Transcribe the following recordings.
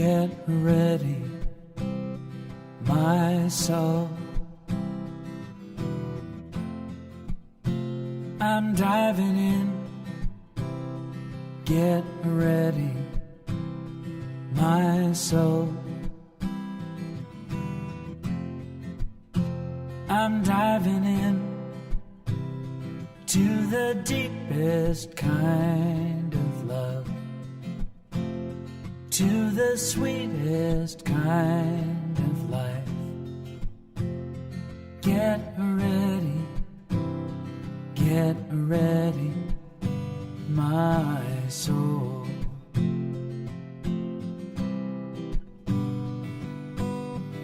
Get ready, my soul. I'm diving in. Get ready, my soul. I'm diving in to the deepest kind of love, to the sweetest kind of life. Get ready, my soul.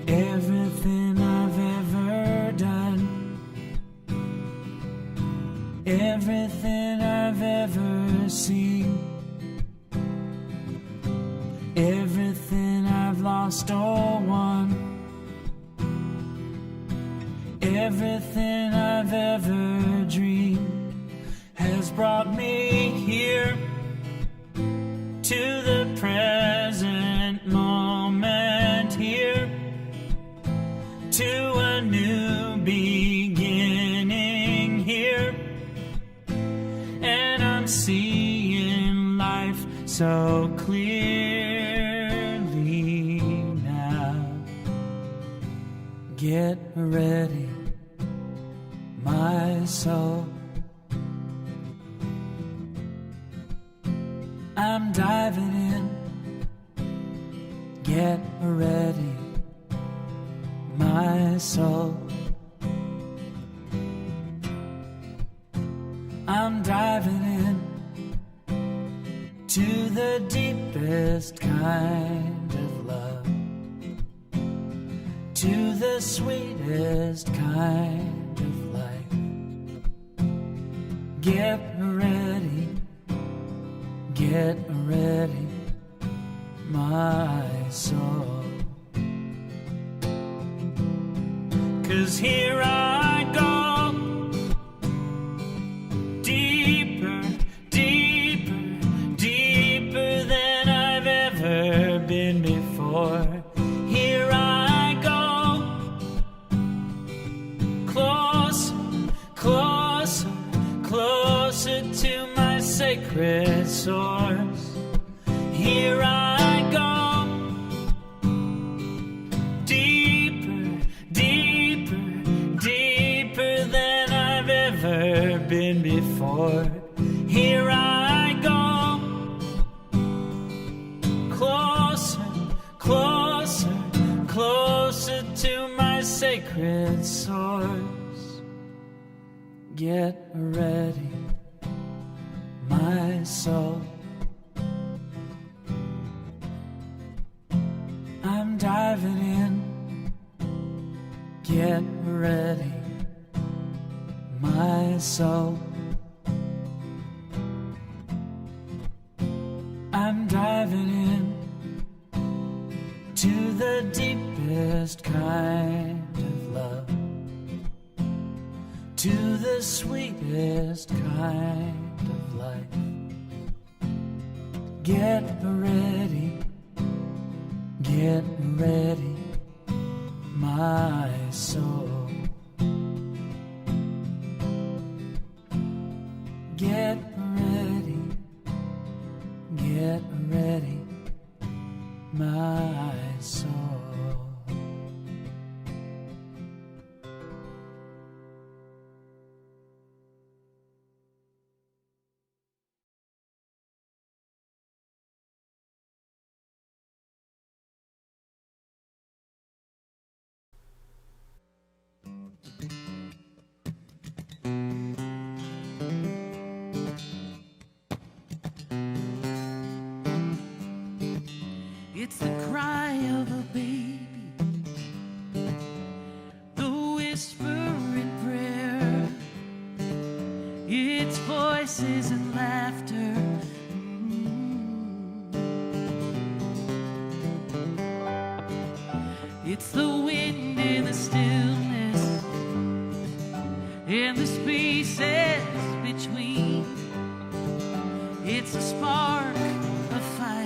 Everything I've ever done, everything I've ever seen, everything I've lost or won, everything I've ever dreamed has brought me here to the present moment, here to a new beginning here. And I'm seeing life so clearly now. Get ready, my soul. I'm diving in. Get ready, my soul. I'm diving in to the deepest kind of love, to the sweetest kind of life. Get ready, my soul. 'Cause here I go, deeper, deeper, deeper than I've ever been before. Here I go, closer, closer, closer to my sacred source. Here I go, deeper, deeper, deeper than I've ever been before. Here I go, closer, closer, closer to my sacred source. Get ready, my soul. I'm diving in. Get ready, my soul. I'm diving in to the deepest kind of love, to the sweetest kind of life. Get ready, my soul. Get ready, my soul. It's the cry of a baby, the whisper in prayer. It's voices and laughter. It's the wind in the stillness and the spaces between. It's a spark of fire.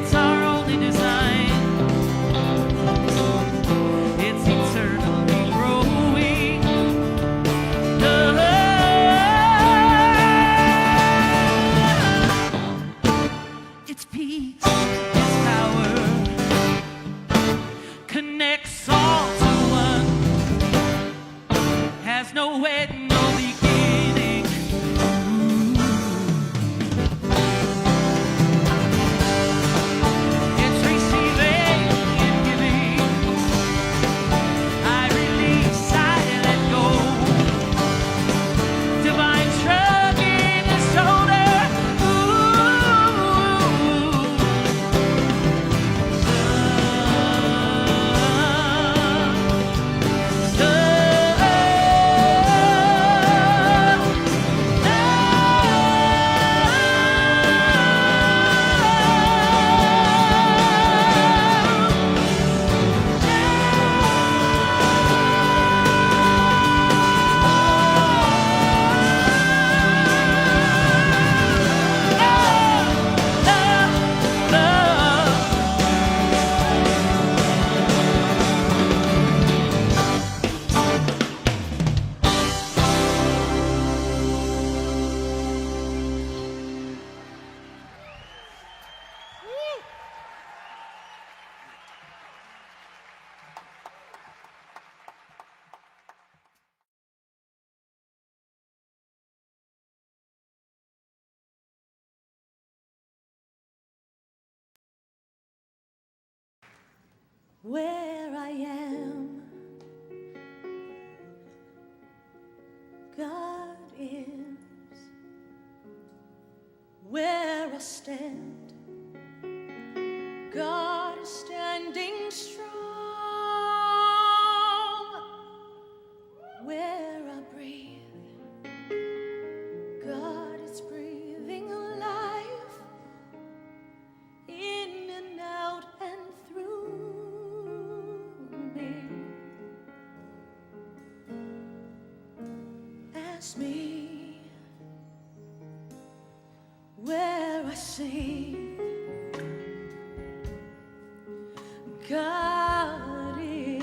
It's our only design. It's eternally growing. It's peace, it's power, connects all to one, has no end, no beginning. It's receiving and giving. I release, I let go. Divine shrug in the shoulder. Where I am, God is. Where I stand, God is standing strong. Where I breathe, God is breathing life in and out and through me. Ask me where I sing, God is.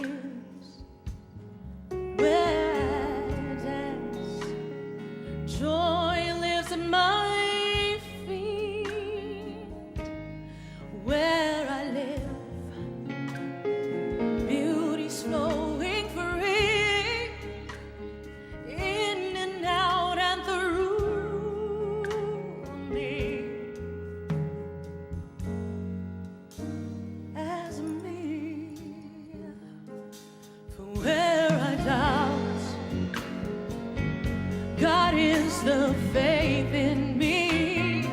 Where I dance, joy lives at my feet. Where I live, beauty's flowing free, in and out and through me. As me, for where I doubt, God is the faith in me.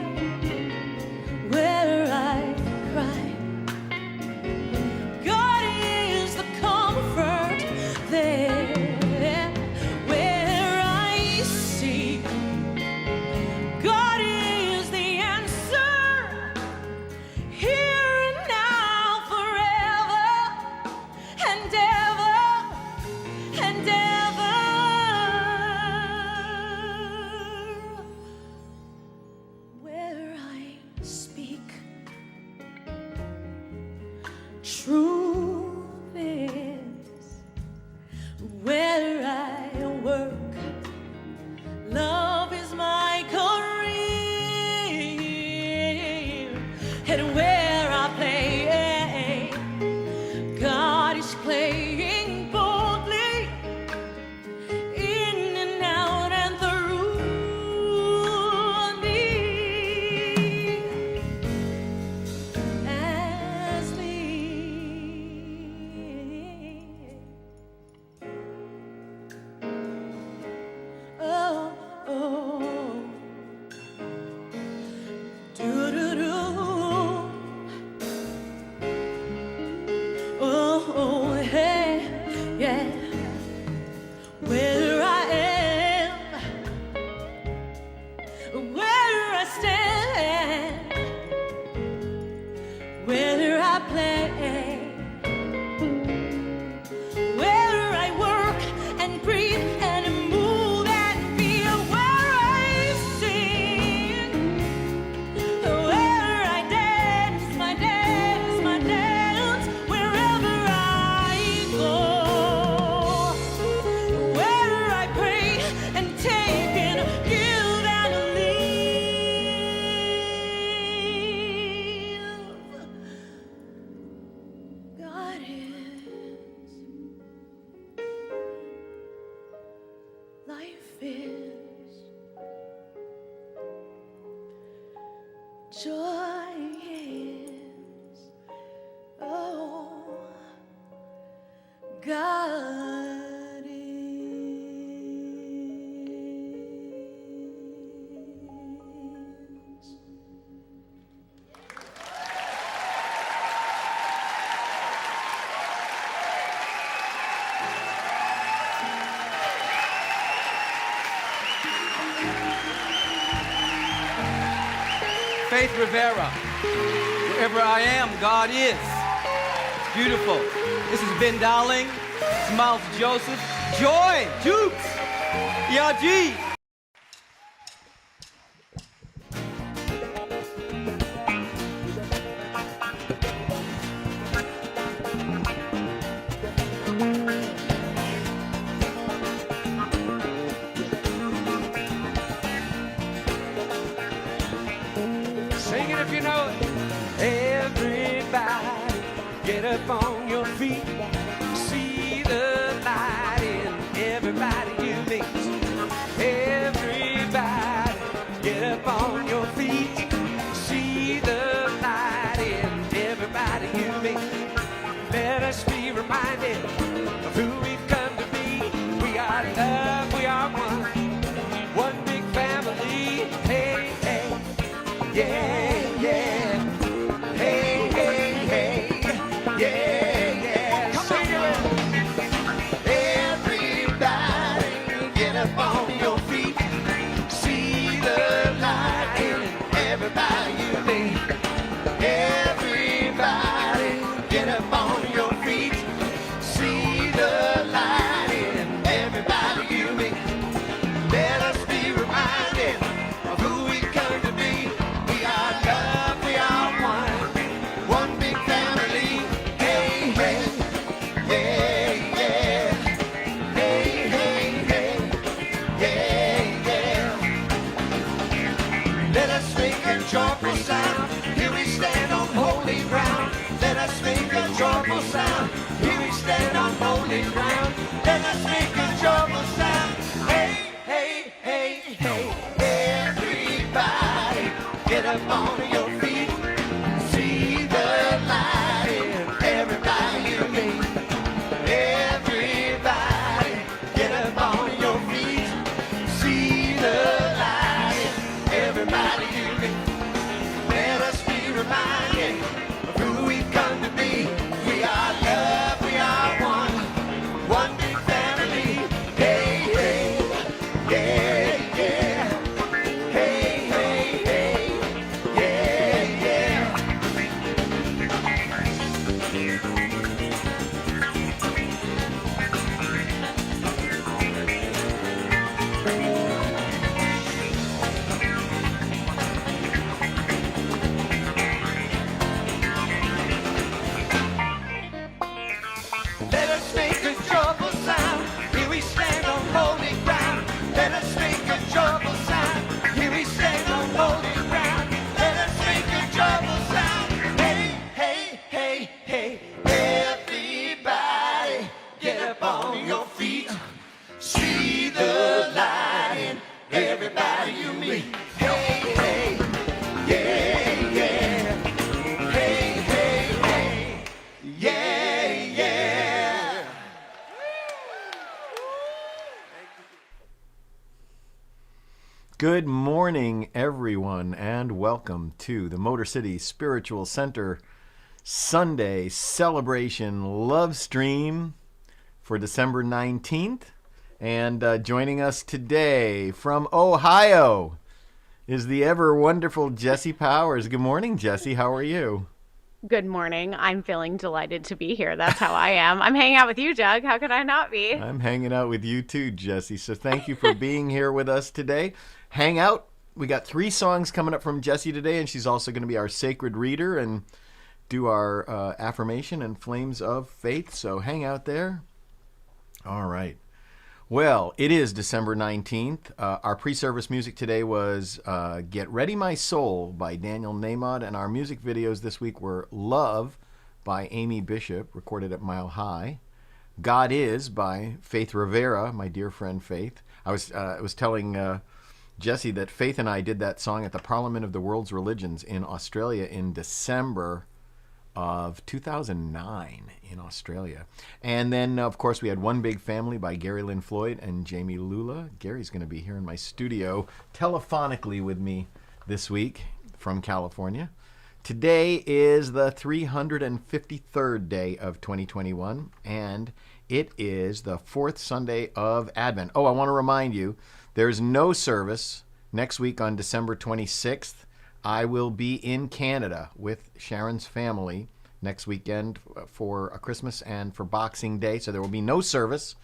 Where I cry, God is the comfort there. Where I seek, God is the answer, here and now, forever and ever and ever. Where I speak, truth is. Where I work, love is my career. And where I play, God is playing boldly, in and out and through me. As me, oh, oh, do-do-do, oh, hey, yeah. Where I am, where I stand, where I play, where I work and breathe and move and feel, where I sing, where I dance my dance. God is. Faith Rivera. Wherever I am, God is. It's beautiful. This is Ben Dowling. It's Miles Joseph. Joy, Jukes, ERG. Sing it if you know it. Everybody, get up on your feet. See the light in everybody you meet. Everybody, get up on your feet. See the light in everybody you meet. Let us be reminded of who we've come to be. We are love, we are one. One big family. Hey, hey, yeah. Joyful sound, here we stand on holy ground. Let us make a joyful sound, here we stand on holy ground. Let us make a joyful sound, hey, hey, hey, hey. Everybody, get up on your feet. See the light in everybody you meet. Everybody, get up on your feet. See the light in everybody you meet. Reminded of who we've come to be. We are love, we are one big family. Hey, hey, yeah, yeah. Hey, hey, hey, yeah, yeah. Let us make a joyful sound, here we stand on holy ground. Let us make a joyful sound, here we stand on holy ground. Let us make a joyful sound, hey, hey, hey, hey. Everybody, get up on your feet. See the light in everybody you meet. Hey, hey, yeah, yeah. Hey, hey, hey, yeah, yeah. Good morning, everyone, and welcome to the Motor City Spiritual Center Sunday celebration LoveStream for December 19th. And joining us today from Ohio is the ever wonderful Jessie Powers. Good morning, Jessie. How are you? Good morning. I'm feeling delighted to be here. That's how I am. I'm hanging out with you, Doug. How could I not be? I'm hanging out with you too, Jessie. So thank you for being here with us today. Hang out. We got 3 songs coming up from Jessie today, and she's also going to be our sacred reader and do our affirmation and flames of faith. So hang out there. All right. Well, it is December 19th. Our pre-service music today was Get Ready My Soul by Daniel Namod, and our music videos this week were Love by Amy Bishop, recorded at Mile High, God Is by Faith Rivera, my dear friend Faith. I was telling Jessie that Faith and I did that song at the Parliament of the World's Religions in Australia in December of 2009 in Australia. And then, of course, we had One Big Family by Gary Lynn Floyd and Jamie Lula. Gary's going to be here in my studio telephonically with me this week from California. Today is the 353rd day of 2021, and it is the fourth Sunday of Advent. Oh, I want to remind you, there's no service next week on December 26th. I will be in Canada with Sharon's family next weekend for a Christmas and for Boxing Day, so there will be no service,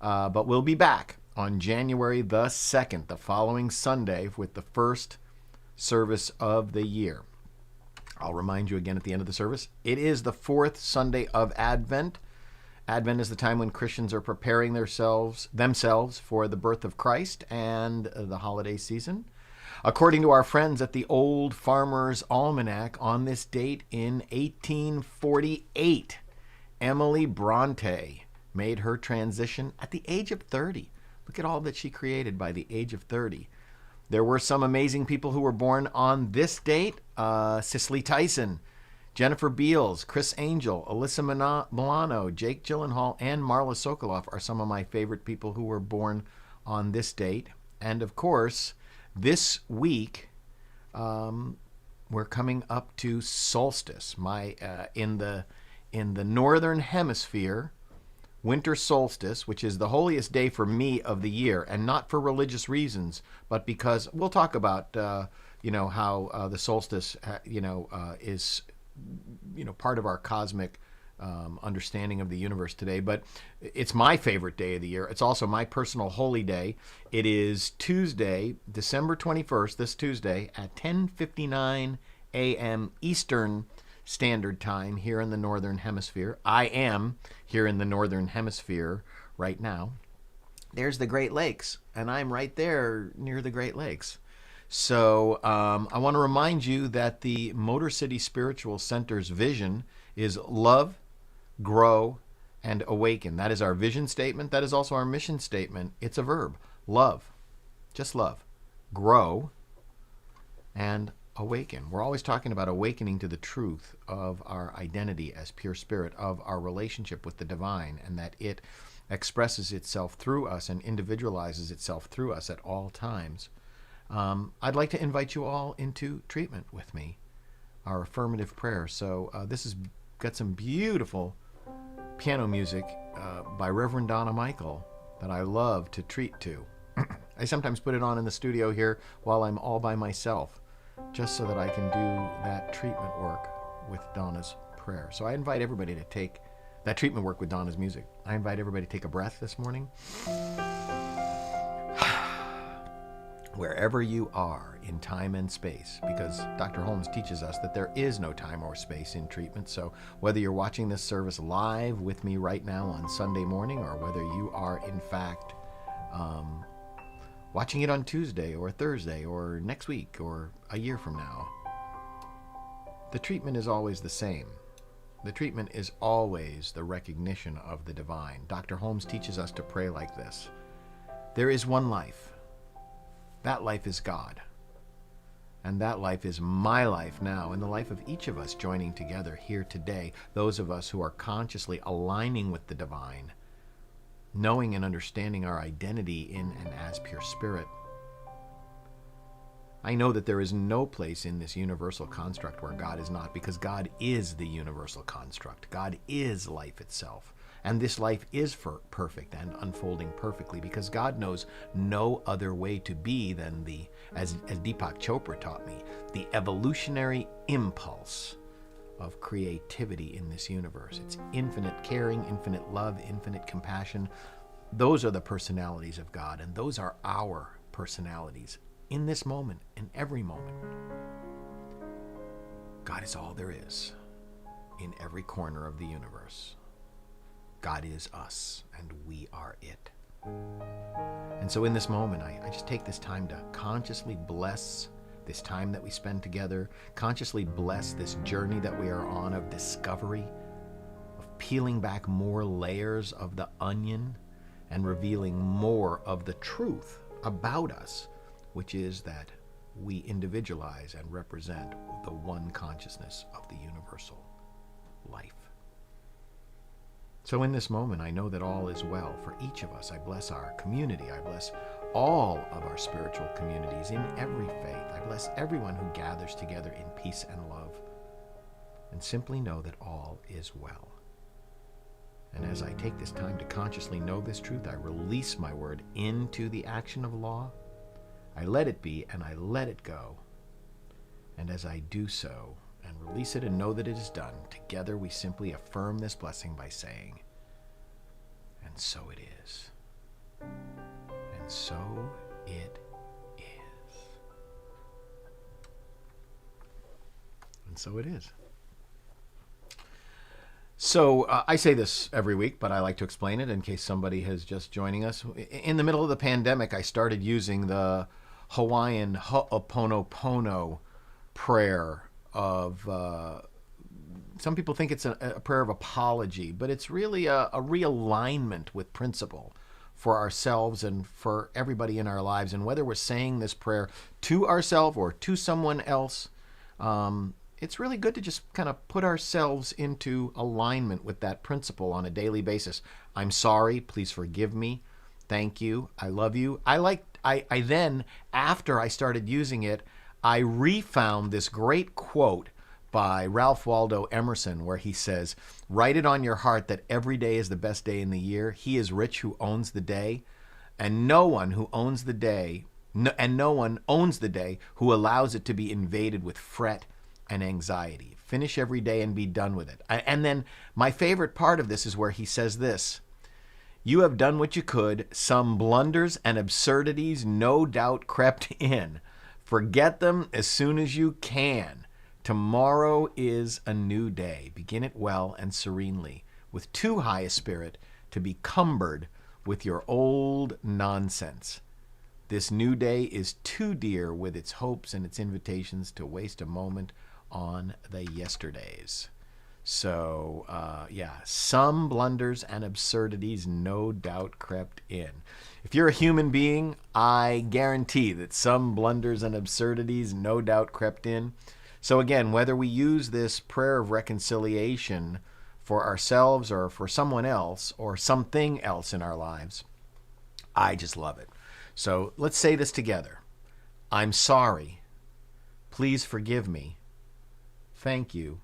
but we'll be back on January the 2nd, the following Sunday, with the first service of the year. I'll remind you again at the end of the service, it is the fourth Sunday of Advent. Advent is the time when Christians are preparing themselves for the birth of Christ and the holiday season. According to our friends at the Old Farmer's Almanac, on this date in 1848, Emily Bronte made her transition at the age of 30. Look at all that she created by the age of 30. There were some amazing people who were born on this date. Cicely Tyson, Jennifer Beals, Chris Angel, Alyssa Milano, Jake Gyllenhaal, and Marla Sokoloff are some of my favorite people who were born on this date. And of course, this week, we're coming up to solstice. In the northern hemisphere, winter solstice, which is the holiest day for me of the year, and not for religious reasons, but because we'll talk about how the solstice is part of our cosmic understanding of the universe today. But it's my favorite day of the year. It's also my personal holy day. It is Tuesday, December 21st, this Tuesday at 10:59 a.m. Eastern Standard Time here in the Northern Hemisphere. I am here in the Northern Hemisphere right now. There's the Great Lakes, and I'm right there near the Great Lakes. So I want to remind you that the Motor City Spiritual Center's vision is love, grow, and awaken. That is our vision statement. That is also our mission statement. It's a verb. Love. Just love. Grow and awaken. We're always talking about awakening to the truth of our identity as pure spirit, of our relationship with the divine, and that it expresses itself through us and individualizes itself through us at all times. I'd like to invite you all into treatment with me, our affirmative prayer. So this has got some beautiful piano music by Reverend Donna Michael that I love to treat to. I sometimes put it on in the studio here while I'm all by myself, just so that I can do that treatment work with Donna's prayer. So I invite everybody to take that treatment work with Donna's music. I invite everybody to take a breath this morning. Wherever you are in time and space, because Dr. Holmes teaches us that there is no time or space in treatment. So whether you're watching this service live with me right now on Sunday morning, or whether you are in fact watching it on Tuesday or Thursday or next week or a year from now, the treatment is always the same. The treatment is always the recognition of the divine. Dr. Holmes teaches us to pray like this. There is one life. That life is God. And that life is my life now, and the life of each of us joining together here today, those of us who are consciously aligning with the divine, knowing and understanding our identity in and as pure spirit. I know that there is no place in this universal construct where God is not, because God is the universal construct. God is life itself. And this life is perfect and unfolding perfectly, because God knows no other way to be than as Deepak Chopra taught me, the evolutionary impulse of creativity in this universe. It's infinite caring, infinite love, infinite compassion. Those are the personalities of God, and those are our personalities in this moment, in every moment. God is all there is in every corner of the universe. God is us, and we are it. And so in this moment, I just take this time to consciously bless this time that we spend together, consciously bless this journey that we are on of discovery, of peeling back more layers of the onion and revealing more of the truth about us, which is that we individualize and represent the one consciousness of the universal life. So in this moment, I know that all is well for each of us. I bless our community. I bless all of our spiritual communities in every faith. I bless everyone who gathers together in peace and love. And simply know that all is well. And as I take this time to consciously know this truth, I release my word into the action of law. I let it be and I let it go. And as I do so and release it and know that it is done, together we simply affirm this blessing by saying, and so it is. And so it is. And so it is. So I say this every week, but I like to explain it in case somebody has just joining us. In the middle of the pandemic, I started using the Hawaiian Ho'oponopono prayer of, some people think it's a prayer of apology, but it's really a realignment with principle for ourselves and for everybody in our lives. And whether we're saying this prayer to ourselves or to someone else, it's really good to just kind of put ourselves into alignment with that principle on a daily basis. I'm sorry, please forgive me. Thank you, I love you. I then, after I started using it, I refound this great quote by Ralph Waldo Emerson where he says, write it on your heart that every day is the best day in the year. He is rich who owns the day, and no one who owns the day, no one owns the day who allows it to be invaded with fret and anxiety. Finish every day and be done with it. And then my favorite part of this is where he says this, you have done what you could. Some blunders and absurdities no doubt crept in. Forget them as soon as you can. Tomorrow is a new day. Begin it well and serenely, with too high a spirit to be cumbered with your old nonsense. This new day is too dear with its hopes and its invitations to waste a moment on the yesterdays. So, some blunders and absurdities no doubt crept in. If you're a human being, I guarantee that some blunders and absurdities no doubt crept in. So again, whether we use this prayer of reconciliation for ourselves or for someone else or something else in our lives, I just love it. So let's say this together. I'm sorry. Please forgive me. Thank you.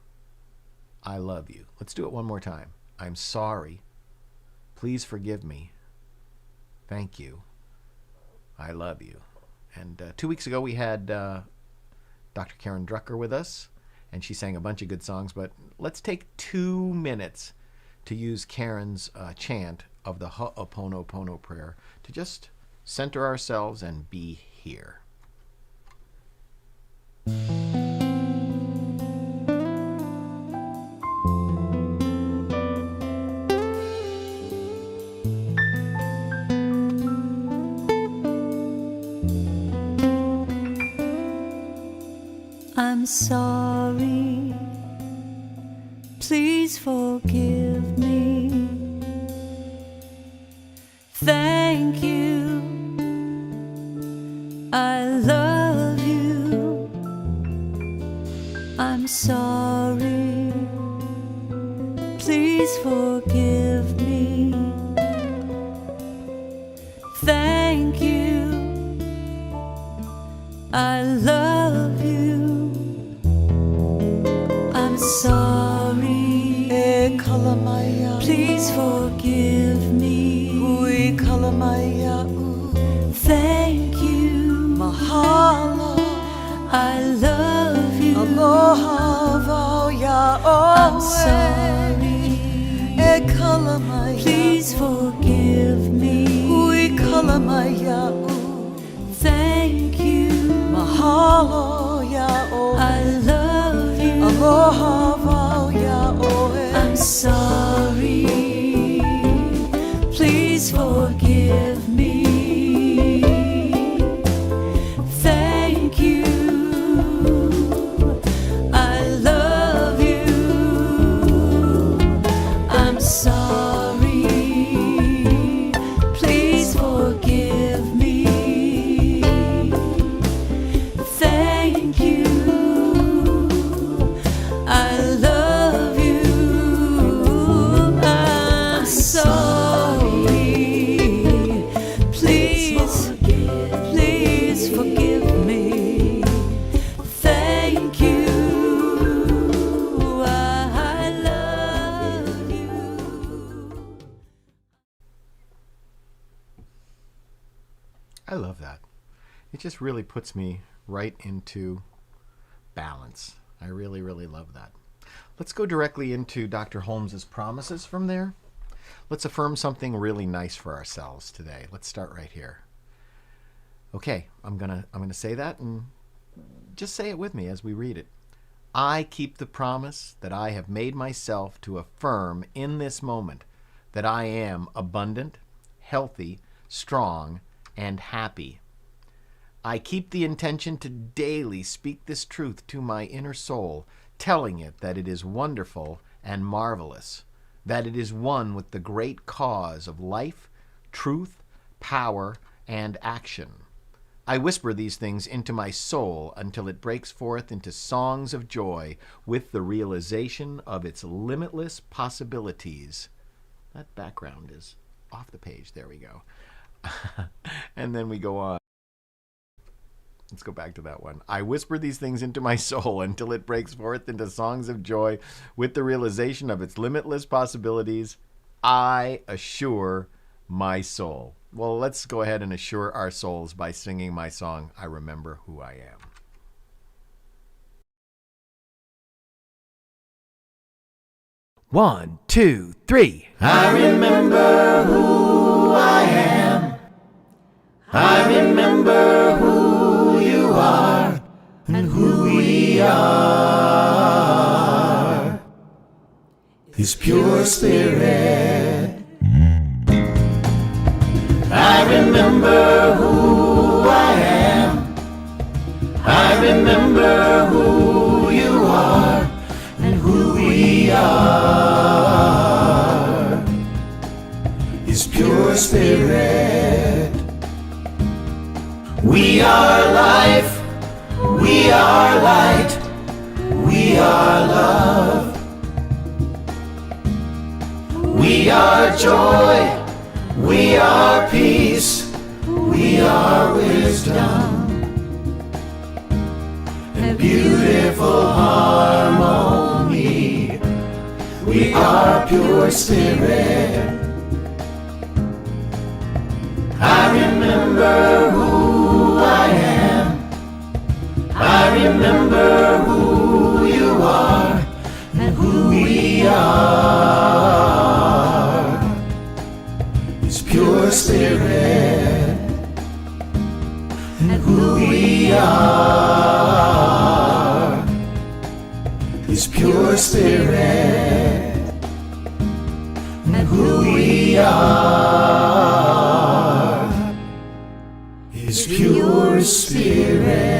I love you. Let's do it one more time. I'm sorry. Please forgive me. Thank you. I love you. And 2 weeks ago we had Dr. Karen Drucker with us, and she sang a bunch of good songs, but let's take 2 minutes to use Karen's chant of the Ho'oponopono prayer to just center ourselves and be here. I'm sorry, please forgive me. Thank you, I love you. I'm sorry, please forgive me. Thank you, I love you. I'm sorry, please forgive me. Thank you, mahalo, I love you. I'm sorry, please forgive me. Thank you, mahalo, I love you. I'm sorry, please forgive me. Thank you, I love you. I'm sorry, please forgive me. Thank you, I love you. I love that. It just really puts me right into balance. I really, really love that. Let's go directly into Dr. Holmes's promises from there. Let's affirm something really nice for ourselves today. Let's start right here. Okay, I'm gonna say that, and just say it with me as we read it. I keep the promise that I have made myself to affirm in this moment that I am abundant, healthy, strong, and happy. I keep the intention to daily speak this truth to my inner soul, telling it that it is wonderful and marvelous, that it is one with the great cause of life, truth, power, and action. I whisper these things into my soul until it breaks forth into songs of joy with the realization of its limitless possibilities. That background is off the page. There we go. And then we go on. Let's go back to that one. I whisper these things into my soul until it breaks forth into songs of joy with the realization of its limitless possibilities. I assure my soul. Well, let's go ahead and assure our souls by singing my song, I Remember Who I Am. One, two, three. I remember who I am. I remember who you are and who we are. His pure spirit. I remember who I am. I remember who you are and who we are. His pure spirit. We are life. We are light. We are love. We are joy. We are peace, we are wisdom, and beautiful harmony. We are pure spirit. I remember who I am. I remember who you are and who we are. Pure spirit, and who we are is pure spirit, and who we are is pure spirit.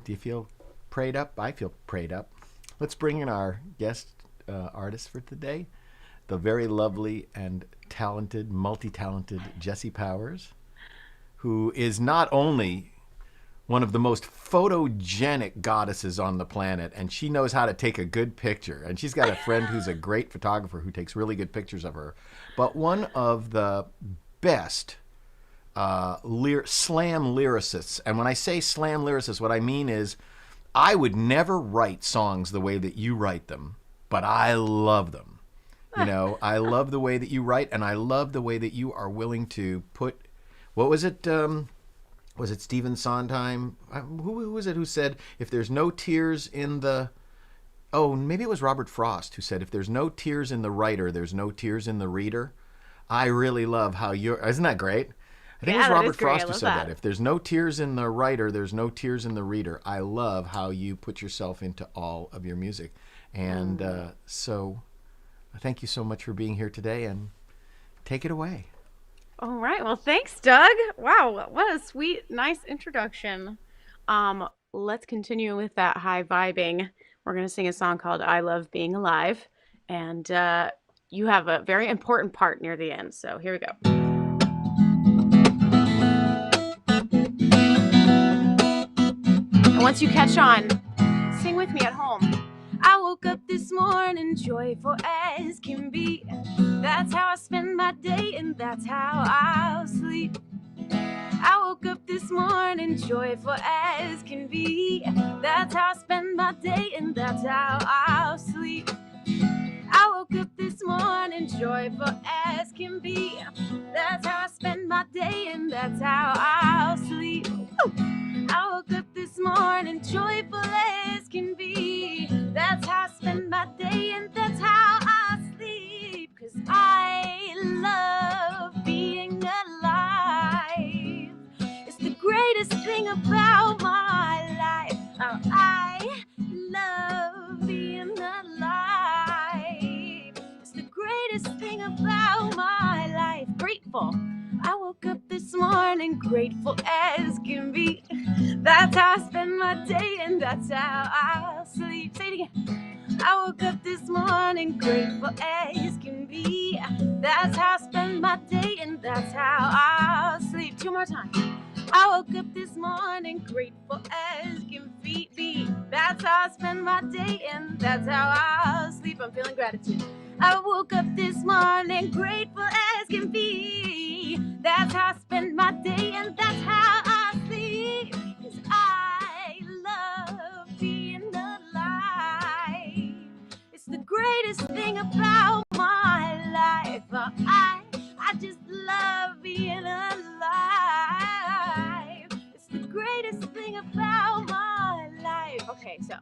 Do you feel prayed up? I feel prayed up. Let's bring in our guest artist for today, the very lovely and talented, multi-talented Jessie Powers, who is not only one of the most photogenic goddesses on the planet, and she knows how to take a good picture. And she's got a friend who's a great photographer who takes really good pictures of her. But one of the best slam lyricists, and when I say slam lyricists, what I mean is I would never write songs the way that you write them, but I love them. You know, I love the way that you write, and I love the way that you are willing to put, what was it? Was it Stephen Sondheim? Who was it who said, if there's no tears in the, oh, maybe it was Robert Frost who said, if there's no tears in the writer, there's no tears in the reader. I really love how you're, isn't that great? I think it was Robert Frost who said that. If there's no tears in the writer, there's no tears in the reader. I love how you put yourself into all of your music. And so thank you so much for being here today, and take it away. All right. Well, thanks, Doug. Wow, what a sweet, nice introduction. Let's continue with that high vibing. We're going to sing a song called I Love Being Alive. And you have a very important part near the end. So here we go. Once you catch on, sing with me at home. I woke up this morning joyful as can be. That's how I spend my day, and that's how I'll sleep. I woke up this morning joyful as can be. That's how I spend my day, and that's how I'll sleep. I woke up this morning joyful as can be. That's how I spend my day and that's how I'll sleep. Woo! I woke up this morning joyful as can be. That's how I spend my day and that's how I sleep. 'Cause I love being alive. It's the greatest thing about my life. Oh, I love being alive. It's the greatest thing about my life. Grateful. I woke up this morning grateful as can be. That's how I spend my day and that's how I'll sleep. Say it again. I woke up this morning grateful as can be. That's how I spend my day and that's how I'll sleep. Two more times. I woke up this morning grateful as can be. That's how I spend my day and that's how I'll sleep. I'm feeling gratitude. I woke up this morning grateful as can be. That's how I spend my day and that's how I sleep. 'Cause I love being alive. It's the greatest thing about my life. I just love being alive. It's the greatest thing about my life. Okay, so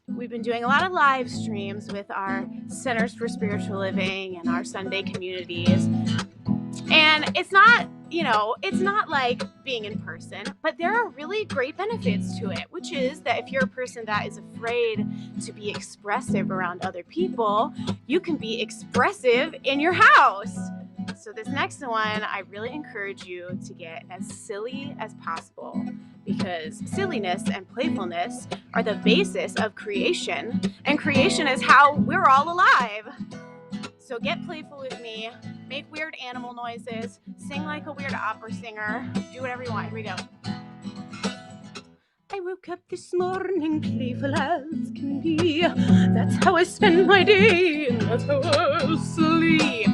we've been doing a lot of live streams with our Centers for Spiritual Living and our Sunday communities. And it's not, it's not like being in person, but there are really great benefits to it, which is that if you're a person that is afraid to be expressive around other people, you can be expressive in your house. So this next one, I really encourage you to get as silly as possible, because silliness and playfulness are the basis of creation, and creation is how we're all alive. So get playful with me, make weird animal noises, sing like a weird opera singer, do whatever you want. Here we go. I woke up this morning playful as can be. That's how I spend my day and that's how I'll sleep.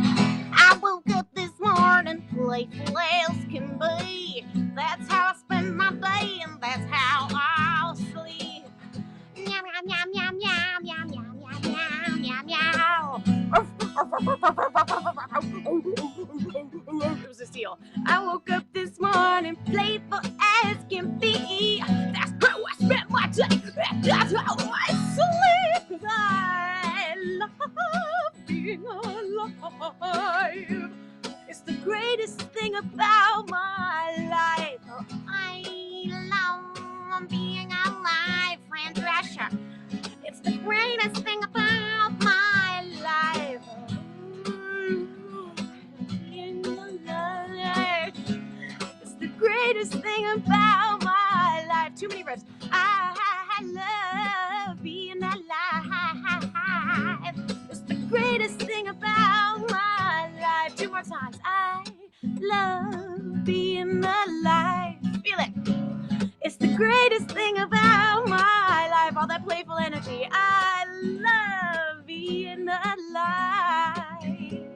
I woke up this morning playful as can be. That's how I spend my day and that's how I'll sleep. Meow, meow, meow, meow, meow, meow, meow, meow, meow, meow. It was a seal. I woke up this morning playful as can be. That's how I spent my day. That's how I sleep. 'Cause I love being alive. It's the greatest thing about my life. Oh, I love being alive, Fran Drescher. It's the greatest thing about my life. Being alive. It's the greatest thing about my life. Too many riffs. I love being alive. It's the greatest thing about my life. Two more times. I love being alive. Feel it. It's the greatest thing about my life. All that playful energy. I love being alive.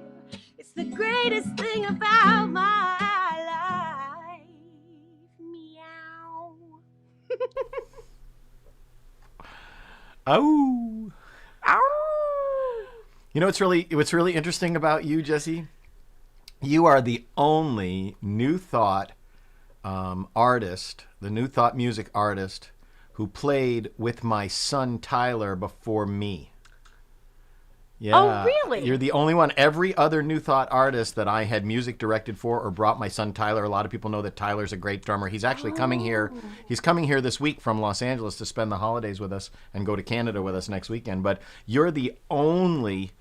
It's the greatest thing about my life. Meow. Oh. Ow. You know what's really interesting about you, Jesse? You are the only New Thought artist, the New Thought music artist, who played with my son Tyler before me. Yeah. Oh, really? You're the only one. Every other New Thought artist that I had music directed for or brought my son Tyler, a lot of people know that Tyler's a great drummer. He's actually coming here. He's coming here this week from Los Angeles to spend the holidays with us and go to Canada with us next weekend. But you're the only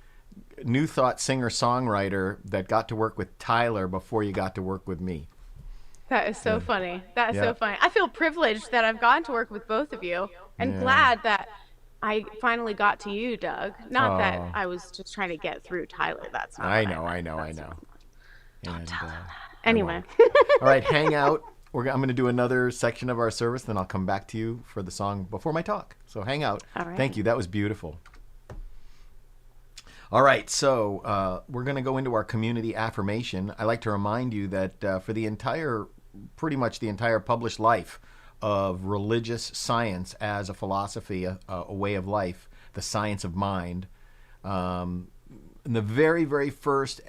New Thought singer-songwriter that got to work with Tyler before you got to work with me. That is so funny. That is Yeah. so funny. I feel privileged that I've gotten to work with both of you, and Yeah. glad that I finally got to you, Doug. Not that Oh. I was just trying to get through Tyler. That's not I what know. That's not- And, Anyway. all right, hang out. I'm going to do another section of our service, then I'll come back to you for the song before my talk. So hang out. All right. Thank you. That was beautiful. All right, so we're going to go into our community affirmation. I like to remind you that for pretty much the entire published life of religious science as a philosophy, a way of life, the science of mind, In the very, very first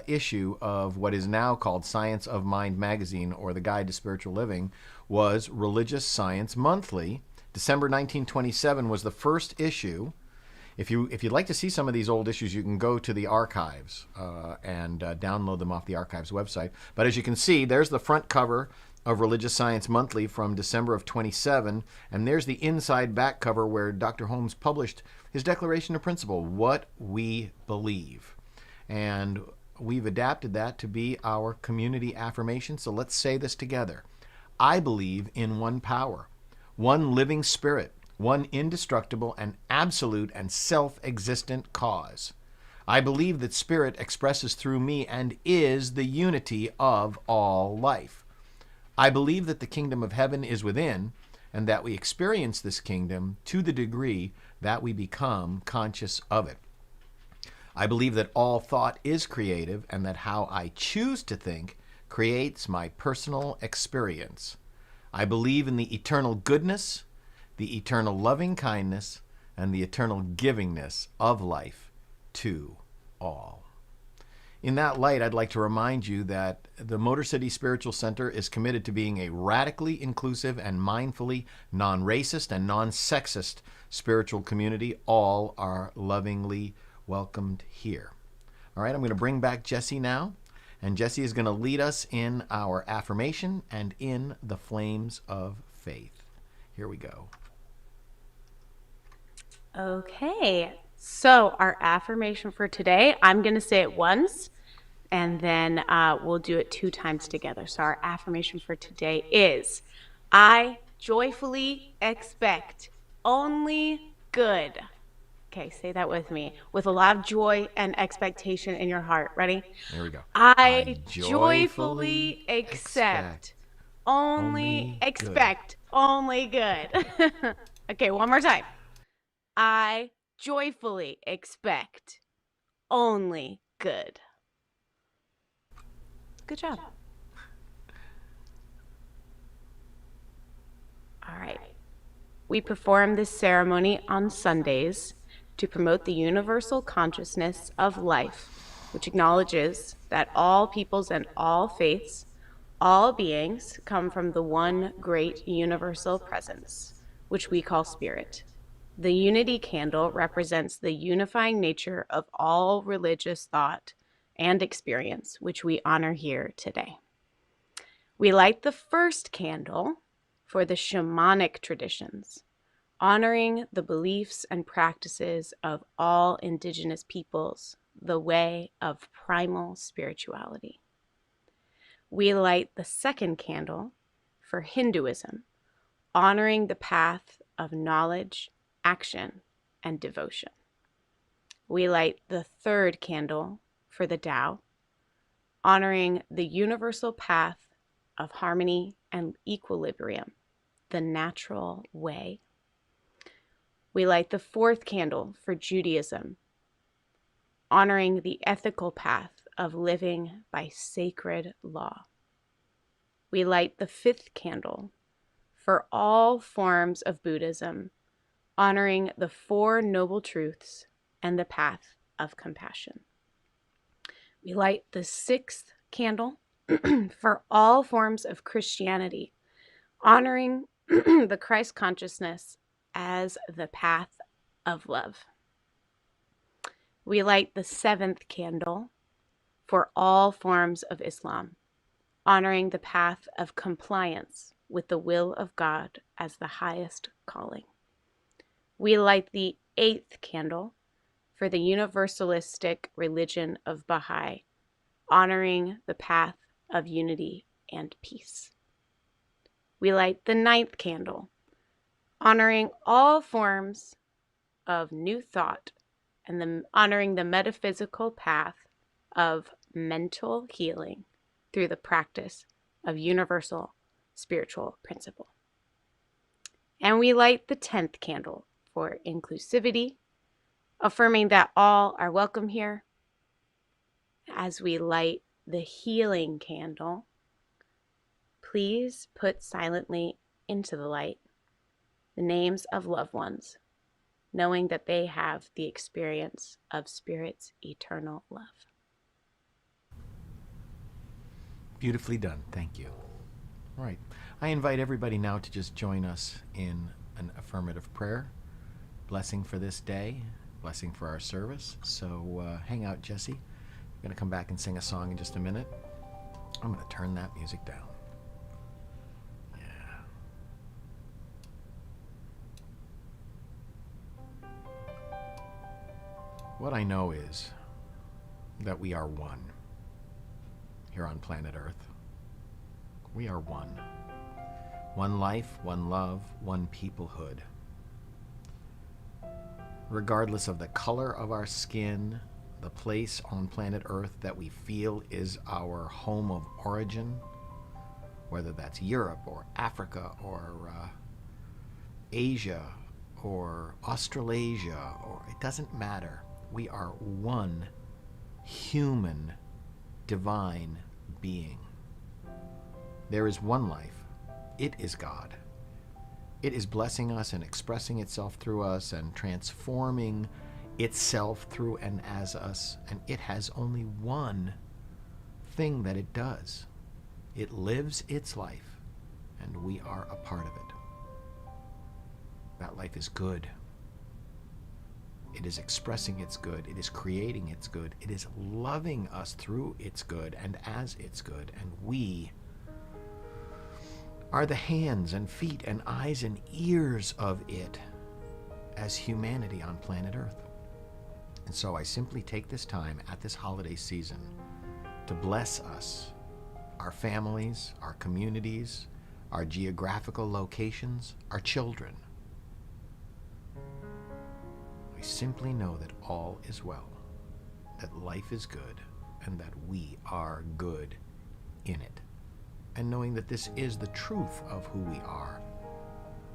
issue of what is now called Science of Mind magazine, or the Guide to Spiritual Living, was Religious Science Monthly. December 1927 was the first issue. If you'd like to see some of these old issues, you can go to the archives and download them off the archives website. But as you can see, there's the front cover of Religious Science Monthly from December of 27, and there's the inside back cover where Dr. Holmes published his Declaration of Principle, what we believe. And we've adapted that to be our community affirmation, so let's say this together. I believe in one power, one living spirit, one indestructible and absolute and self-existent cause. I believe that spirit expresses through me and is the unity of all life. I believe that the kingdom of heaven is within, and that we experience this kingdom to the degree that we become conscious of it. I believe that all thought is creative, and that how I choose to think creates my personal experience. I believe in the eternal goodness, the eternal loving kindness, and the eternal givingness of life to all. In that light, I'd like to remind you that the Motor City Spiritual Center is committed to being a radically inclusive and mindfully non-racist and non-sexist spiritual community. All are lovingly welcomed here. All right, I'm going to bring back Jesse now, and Jesse is going to lead us in our affirmation and in the flames of faith. Here we go. Okay, so our affirmation for today, I'm going to say it once, and then we'll do it 2 times together. So our affirmation for today is, I joyfully expect only good. Okay, say that with me, with a lot of joy and expectation in your heart. Ready? There we go. I joyfully accept only expect only good. Okay, one more time. I joyfully expect only good. Good job. All right. We perform this ceremony on Sundays to promote the universal consciousness of life, which acknowledges that all peoples and all faiths, all beings come from the one great universal presence, which we call spirit. The unity candle represents the unifying nature of all religious thought and experience, which we honor here today. We light the first candle for the shamanic traditions, honoring the beliefs and practices of all indigenous peoples, the way of primal spirituality. We light the second candle for Hinduism, honoring the path of knowledge, action, and devotion. We light the third candle for the Tao, honoring the universal path of harmony and equilibrium, the natural way. We light the fourth candle for Judaism, honoring the ethical path of living by sacred law. We light the fifth candle for all forms of Buddhism, honoring the Four Noble Truths and the path of compassion. We light the sixth candle for all forms of Christianity, honoring the Christ consciousness as the path of love. We light the seventh candle for all forms of Islam, honoring the path of compliance with the will of God as the highest calling. We light the eighth candle for the universalistic religion of Baha'i, honoring the path of unity and peace. We light the ninth candle, honoring all forms of new thought and honoring the metaphysical path of mental healing through the practice of universal spiritual principle. And we light the 10th candle for inclusivity, affirming that all are welcome here. As we light the healing candle, please put silently into the light the names of loved ones knowing that they have the experience of Spirit's eternal love. Beautifully done. Thank you. All right. I invite everybody now to just join us in an affirmative prayer. Blessing for this day, blessing for our service. So hang out, Jesse. I'm going to come back and sing a song in just a minute. I'm going to turn that music down. Yeah. What I know is that we are one here on planet Earth. We are one. One life, one love, one peoplehood. Regardless of the color of our skin, the place on planet Earth that we feel is our home of origin, whether that's Europe or Africa or Asia or Australasia, or it doesn't matter. We are one human, divine being. There is one life. It is God. It is blessing us and expressing itself through us and transforming itself through and as us. And it has only one thing that it does. It lives its life, and we are a part of it. That life is good. It is expressing its good. It is creating its good. It is loving us through its good and as its good. And we are the hands and feet and eyes and ears of it as humanity on planet Earth. And so I simply take this time at this holiday season to bless us, our families, our communities, our geographical locations, our children. We simply know that all is well, that life is good, and that we are good in it. And knowing that this is the truth of who we are,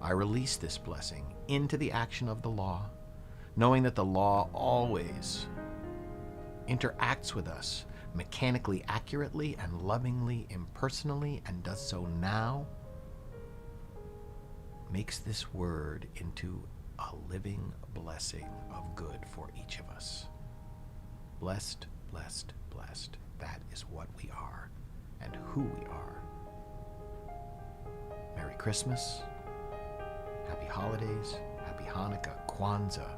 I release this blessing into the action of the law, knowing that the law always interacts with us mechanically accurately and lovingly, impersonally, and does so now, makes this word into a living blessing of good for each of us. Blessed, blessed, blessed. That is what we are and who we are. Merry Christmas, Happy Holidays, Happy Hanukkah, Kwanzaa.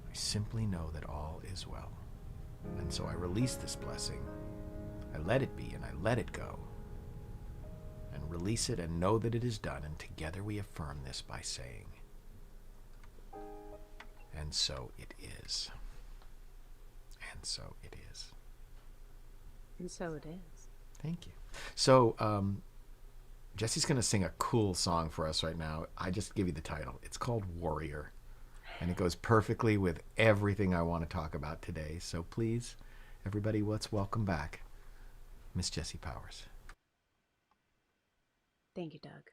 I simply know that all is well. And so I release this blessing. I let it be and I let it go. And release it and know that it is done. And together we affirm this by saying, and so it is. And so it is. And so it is. Thank you. So, Jesse's going to sing a cool song for us right now. I just give you the title. It's called Warrior. And it goes perfectly with everything I want to talk about today. So please, everybody, let's welcome back Miss Jessie Powers. Thank you, Doug.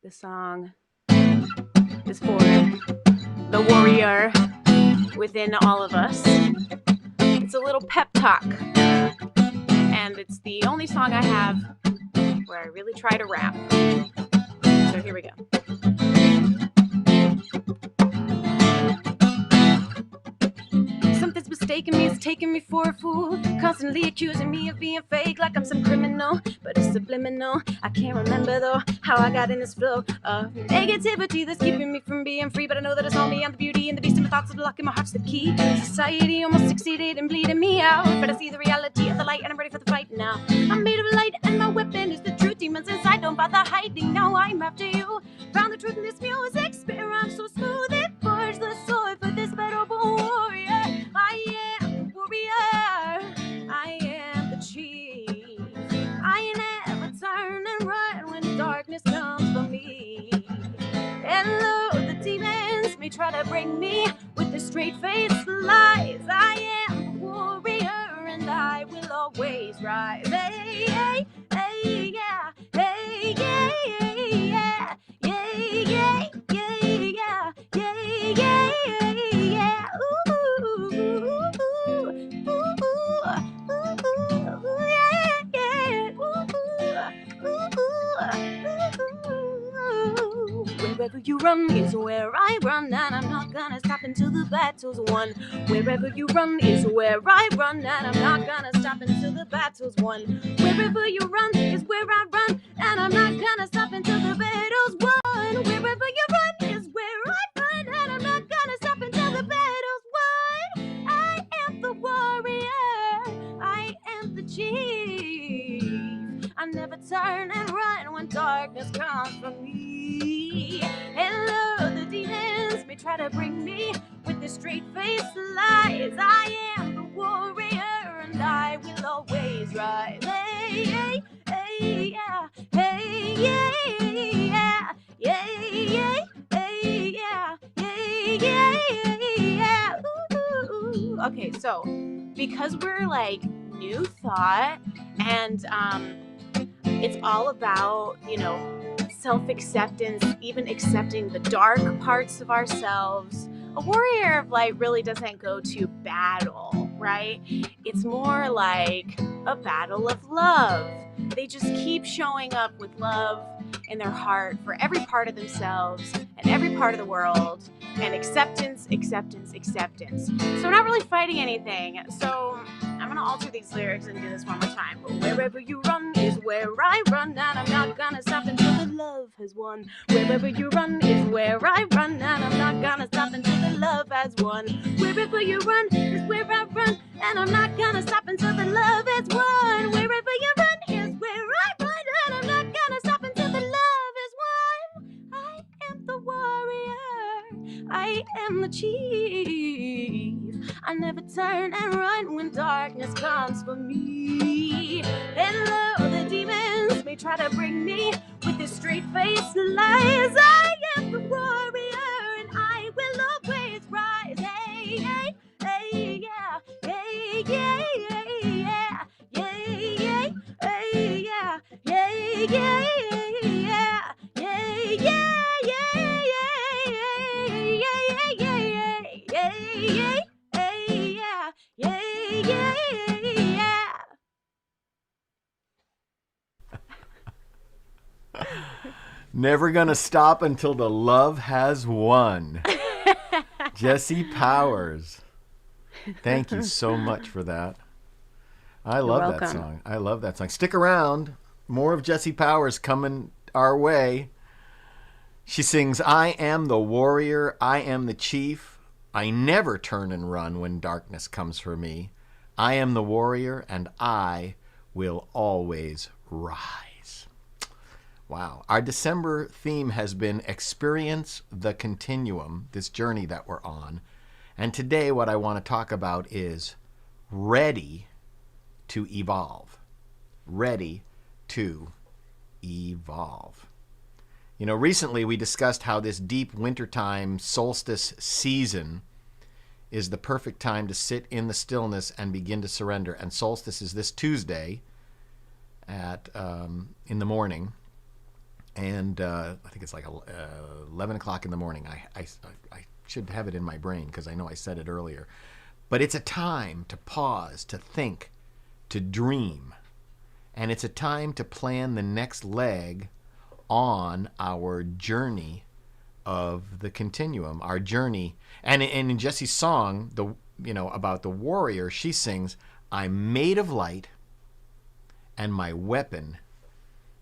The song is for the warrior within all of us. It's a little pep talk. And it's the only song I have where I really try to rap. So here we go. Something's mistaken me, it's taking me for a fool. Constantly accusing me of being fake, like I'm some criminal. But it's subliminal. I can't remember though how I got in this flow of negativity that's keeping me from being free. But I know that it's all me, I'm the beauty and the beast in my thoughts, of the luck in my heart's the key. Society almost succeeded in bleeding me out, but I see the reality of the light and I'm ready for the fight now. I'm made of light and my weapon is the truth. Demons inside don't bother hiding. Now I'm after you. Found the truth in this music. Spit rhymes so smooth it forged the sword for this battle born warrior. I am warrior. I am the chief. I never turn and run when darkness comes for me. And though the demons may try to bring me with the straight-faced lies, I am a warrior and I will always rise. Hey, hey, hey, yeah. Hey, yeah, yeah, yeah, yeah, yeah, yeah, yeah, yeah, yeah. Ooh, ooh, ooh, ooh, yeah, yeah. Ooh, ooh, ooh. Wherever you run is where I run, and I'm not gonna stop until the battle's won. Wherever you run is where I run, and I'm not gonna stop until the battle's won. Wherever you run is where I run, and I'm not gonna stop until the battle's won. Wherever you run is where I run, and I'm not gonna stop until the battle's won. I am the warrior, I am the chief. I never turn and run when darkness comes for me. Hello, the demons may try to bring me with their straight-faced lies. I am the warrior and I will always rise. Hey, hey, hey, yeah, hey, yeah, yeah, yeah, yeah, hey, yeah, yeah, yeah, yeah. Ooh. Okay, so because we're like new thought and it's all about, self-acceptance, even accepting the dark parts of ourselves. A warrior of light really doesn't go to battle, right? It's more like a battle of love. They just keep showing up with love in their heart for every part of themselves and every part of the world, and acceptance, acceptance, acceptance. So we're not really fighting anything. So I'm gonna alter these lyrics and do this one more time. But wherever you run is where I run, and I'm not gonna stop until the love has won. Wherever you run is where I run, and I'm not gonna stop until the love has won. Wherever you run is where I run, and I'm not gonna stop until the love has won. Wherever you run is where I run, and I'm not gonna stop until the love is won. I am the warrior, I am the chief. I never turn and run when darkness comes for me. Hello, the demons may try to bring me with their straight-faced lies. I am the warrior and I will always rise. Hey, hey, hey, yeah, hey, yeah, yeah, yeah, yeah, hey, yeah, yeah, yeah, yeah, yeah, yeah, yeah, yeah, yeah, yeah, yeah. Yeah, yeah, yeah. Never gonna stop until the love has won. Jesse Powers. Thank you so much for that. I love that song. I love that song. Stick around. More of Jesse Powers coming our way. She sings, I am the warrior, I am the chief. I never turn and run when darkness comes for me. I am the warrior and I will always rise. Wow. Our December theme has been Experience the Continuum, this journey that we're on. And today what I want to talk about is ready to evolve. Ready to evolve. Recently we discussed how this deep wintertime solstice season is the perfect time to sit in the stillness and begin to surrender. And solstice is this Tuesday at in the morning, and I think it's like 11 o'clock in the morning. I should have it in my brain because I know I said it earlier. But it's a time to pause, to think, to dream, and it's a time to plan the next leg on our journey of the continuum, our journey. And in Jesse's song, about the warrior, she sings, I'm made of light and my weapon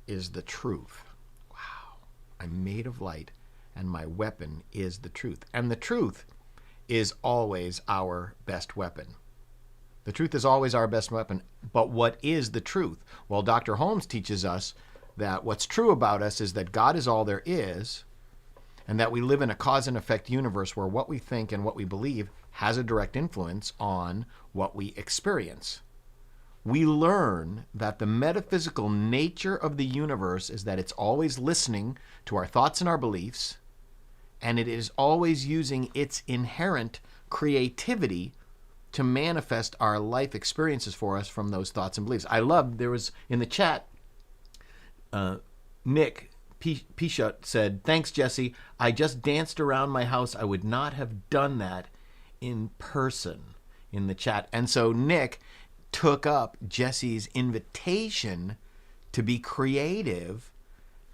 is the truth. Wow. I'm made of light and my weapon is the truth. And the truth is always our best weapon. The truth is always our best weapon. But what is the truth? Well, Dr. Holmes teaches us that what's true about us is that God is all there is, and that we live in a cause and effect universe where what we think and what we believe has a direct influence on what we experience. We learn that the metaphysical nature of the universe is that it's always listening to our thoughts and our beliefs, and it is always using its inherent creativity to manifest our life experiences for us from those thoughts and beliefs. I love, there was in the chat, Nick Pisha said, thanks, Jesse. I just danced around my house. I would not have done that in person, in the chat. And so Nick took up Jesse's invitation to be creative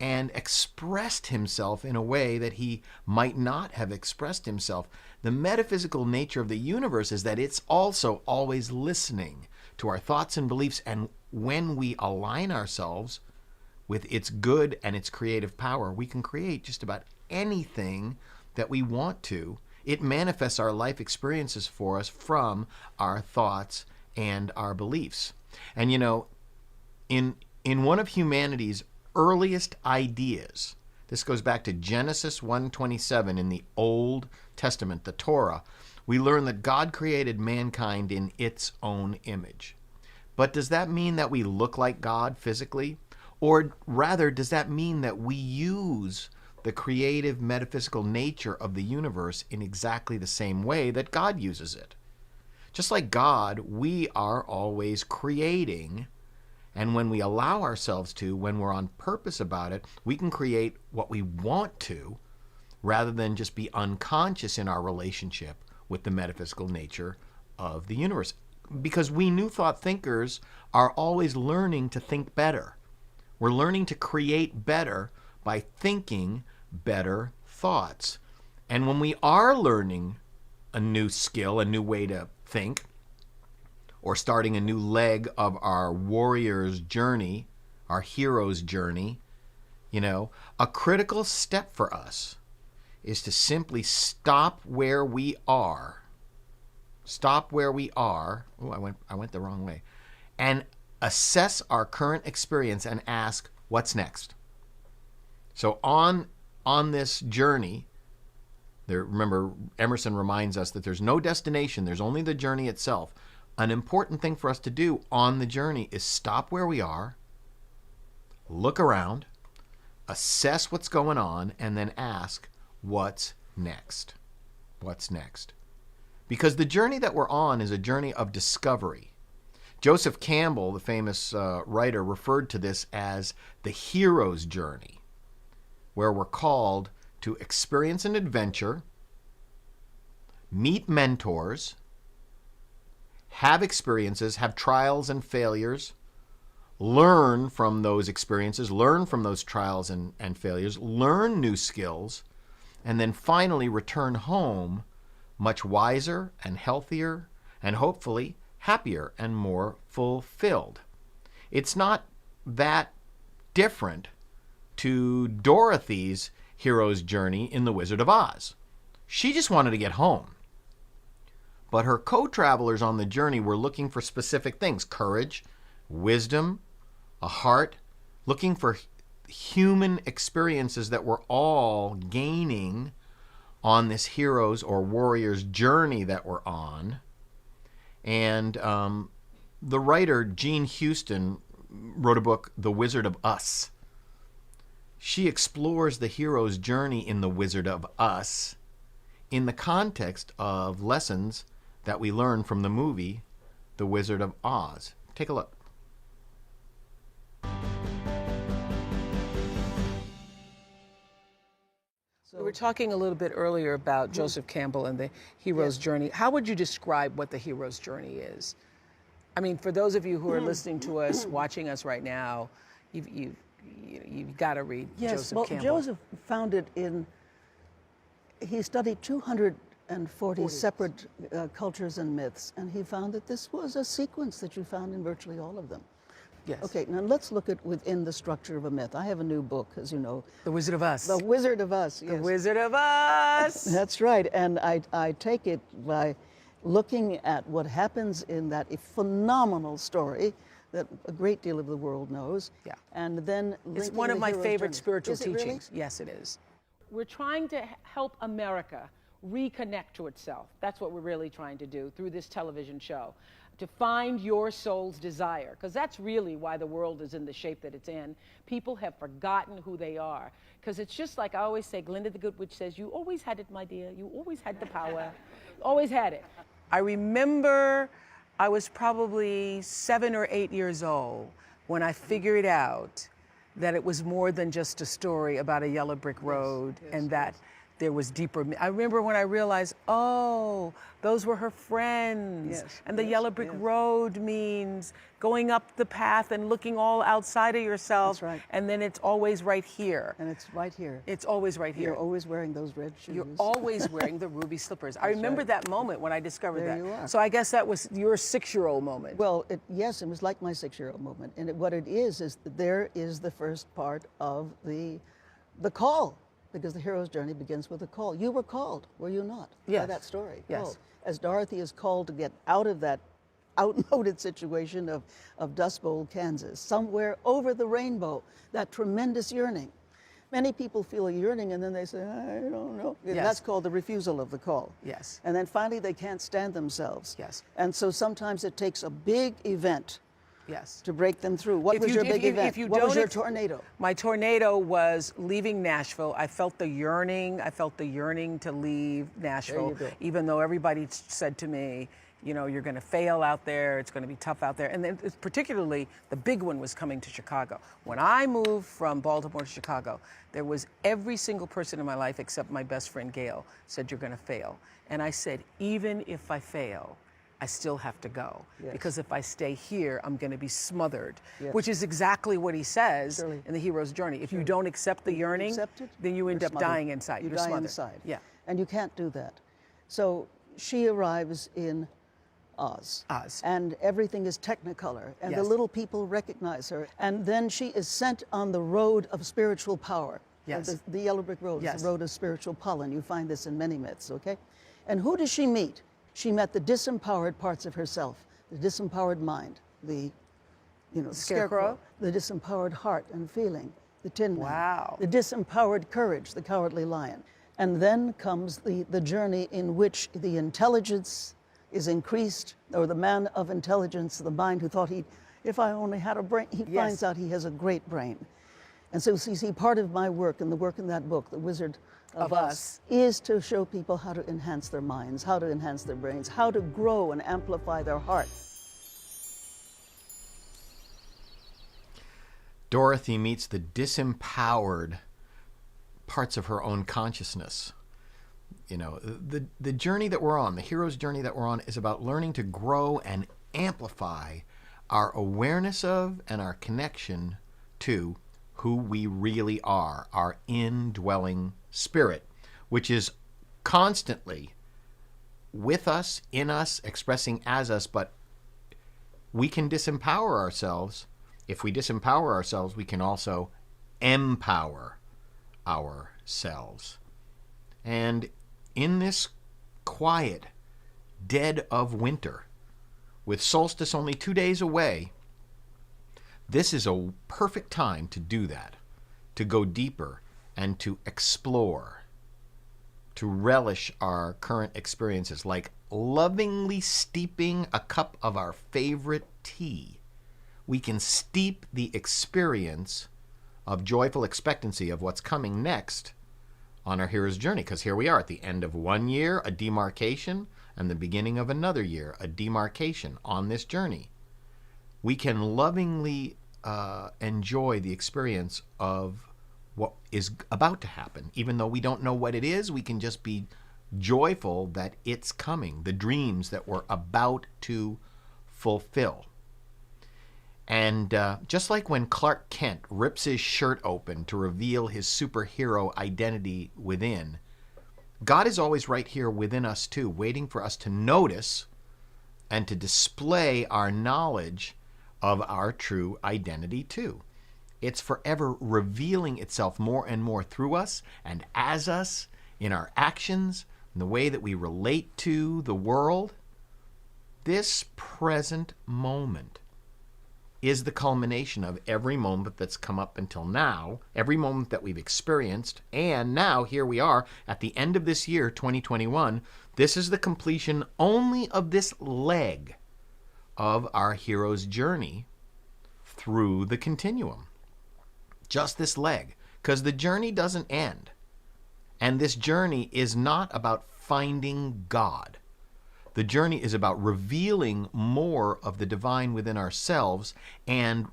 and expressed himself in a way that he might not have expressed himself. The metaphysical nature of the universe is that it's also always listening to our thoughts and beliefs, and when we align ourselves with its good and its creative power, we can create just about anything that we want to. It manifests our life experiences for us from our thoughts and our beliefs. And you know, in one of humanity's earliest ideas, this goes back to Genesis 1:27 in the Old Testament, the Torah, we learn that God created mankind in its own image. But does that mean that we look like God physically? Or rather, does that mean that we use the creative metaphysical nature of the universe in exactly the same way that God uses it? Just like God, we are always creating, and when we allow ourselves to, when we're on purpose about it, we can create what we want to, rather than just be unconscious in our relationship with the metaphysical nature of the universe. Because we New Thought thinkers are always learning to think better. We're learning to create better by thinking better thoughts. And when we are learning a new skill, a new way to think, or starting a new leg of our warrior's journey, our hero's journey, you know, a critical step for us is to simply stop where we are. Stop where we are. Oh, I went the wrong way. And assess our current experience and ask, what's next? So on this journey, remember, Emerson reminds us that there's no destination, there's only the journey itself. An important thing for us to do on the journey is stop where we are, look around, assess what's going on, and then ask, what's next? What's next? Because the journey that we're on is a journey of discovery. Joseph Campbell, the famous writer, referred to this as the hero's journey, where we're called to experience an adventure, meet mentors, have experiences, have trials and failures, learn from those experiences, learn from those trials and failures, learn new skills, and then finally return home much wiser and healthier and hopefully happier and more fulfilled. It's not that different to Dorothy's hero's journey in The Wizard of Oz. She just wanted to get home. But her co-travelers on the journey were looking for specific things: courage, wisdom, a heart, looking for human experiences that we're all gaining on this hero's or warrior's journey that we're on. And the writer, Jean Houston, wrote a book, The Wizard of Us. She explores the hero's journey in The Wizard of Us in the context of lessons that we learn from the movie The Wizard of Oz. Take a look. We were talking a little bit earlier about Joseph Campbell and the hero's journey. How would you describe what the hero's journey is? I mean, for those of you who are listening to us, watching us right now, you've got to read Joseph Campbell. Joseph found it he studied 240 separate cultures and myths, and he found that this was a sequence that you found in virtually all of them. Yes. Okay, now let's look at within the structure of a myth. I have a new book, as you know. The Wizard of Us. The Wizard of Us, yes. The Wizard of Us! That's right, and I take it by looking at what happens in that phenomenal story that a great deal of the world knows. Yeah. And then It's one of my favorite journey. spiritual Is it really? teachings. Yes, it is. We're trying to help America reconnect to itself. That's what we're really trying to do through this television show. To find your soul's desire, because that's really why the world is in the shape that it's in. People have forgotten who they are. Because it's just like I always say, Glinda the Good Witch says, you always had it, my dear. You always had the power. Always had it. I remember I was probably 7 or 8 years old when I figured out that it was more than just a story about a yellow brick road, and that there was deeper. I remember when I realized, oh, those were her friends. Yes, And the yes, yellow brick yes. road means going up the path and looking all outside of yourself. That's right. And then it's always right here. And it's right here. It's always right here. You're always wearing those red shoes. You're always wearing the ruby slippers. I remember right. that moment when I discovered There that. you are. So I guess that was your 6-year-old moment. Well, yes, it was like my 6-year-old moment. And what it is that there is the first part of the call, because the hero's journey begins with a call. You were called, were you not? By Yes. that story. Yes. Called. As Dorothy is called to get out of that outmoded situation of Dust Bowl, Kansas, somewhere over the rainbow, that tremendous yearning. Many people feel a yearning and then they say, I don't know. And Yes. that's called the refusal of the call. Yes. And then finally they can't stand themselves. Yes. And so sometimes it takes a big event Yes. to break them through. What If was you- your if big you- event? if you What was don't your ex- tornado? My tornado was leaving Nashville. I felt the yearning. I felt the yearning to leave Nashville, go. even though everybody said to me, you know, you're going to fail out there. It's going to be tough out there. And then particularly the big one was coming to Chicago. When I moved from Baltimore to Chicago, there was every single person in my life except my best friend Gail said, you're going to fail. And I said, even if I fail, I still have to go. Yes. Because if I stay here, I'm going to be smothered, Yes. which is exactly what he says Surely. in the hero's journey. If you don't accept the yearning, Accept it, then you end you're up smothered. dying inside. You You're die smothered. inside. Yeah. And you can't do that. So she arrives in Oz. Oz. And everything is technicolor. And the Yes. little people recognize her. And then she is sent on the road of spiritual power. Yes. The yellow brick road Yes. is the road of spiritual pollen. You find this in many myths, okay? And who does she meet? She met the disempowered parts of herself, the disempowered mind, the Scarecrow? the disempowered heart and feeling, the Tin Man, Wow. the disempowered courage, the cowardly lion. And then comes the journey in which the intelligence is increased, or the man of intelligence, the mind who thought if I only had a brain, he Yes. finds out he has a great brain. And so, see, part of my work and the work in that book, The Wizard of Us, is to show people how to enhance their minds, how to enhance their brains, how to grow and amplify their heart. Dorothy meets the disempowered parts of her own consciousness. You know, the journey that we're on, the hero's journey that we're on, is about learning to grow and amplify our awareness of and our connection to who we really are, our indwelling spirit, which is constantly with us, in us, expressing as us, but we can disempower ourselves. If we disempower ourselves, we can also empower ourselves. And in this quiet dead of winter, with solstice only 2 days away, this is a perfect time to do that, to go deeper and to explore, to relish our current experiences, like lovingly steeping a cup of our favorite tea. We can steep the experience of joyful expectancy of what's coming next on our hero's journey, because here we are at the end of 1 year, a demarcation, and the beginning of another year, a demarcation on this journey. We can lovingly enjoy the experience of what is about to happen. Even though we don't know what it is, we can just be joyful that it's coming, the dreams that we're about to fulfill. And just like when Clark Kent rips his shirt open to reveal his superhero identity within, God is always right here within us too, waiting for us to notice and to display our knowledge of our true identity too. It's forever revealing itself more and more through us and as us in our actions, in the way that we relate to the world. This present moment is the culmination of every moment that's come up until now, every moment that we've experienced, and now here we are at the end of this year, 2021. This is the completion only of this leg of our hero's journey through the continuum. Just this leg, because the journey doesn't end. And this journey is not about finding God. The journey is about revealing more of the divine within ourselves and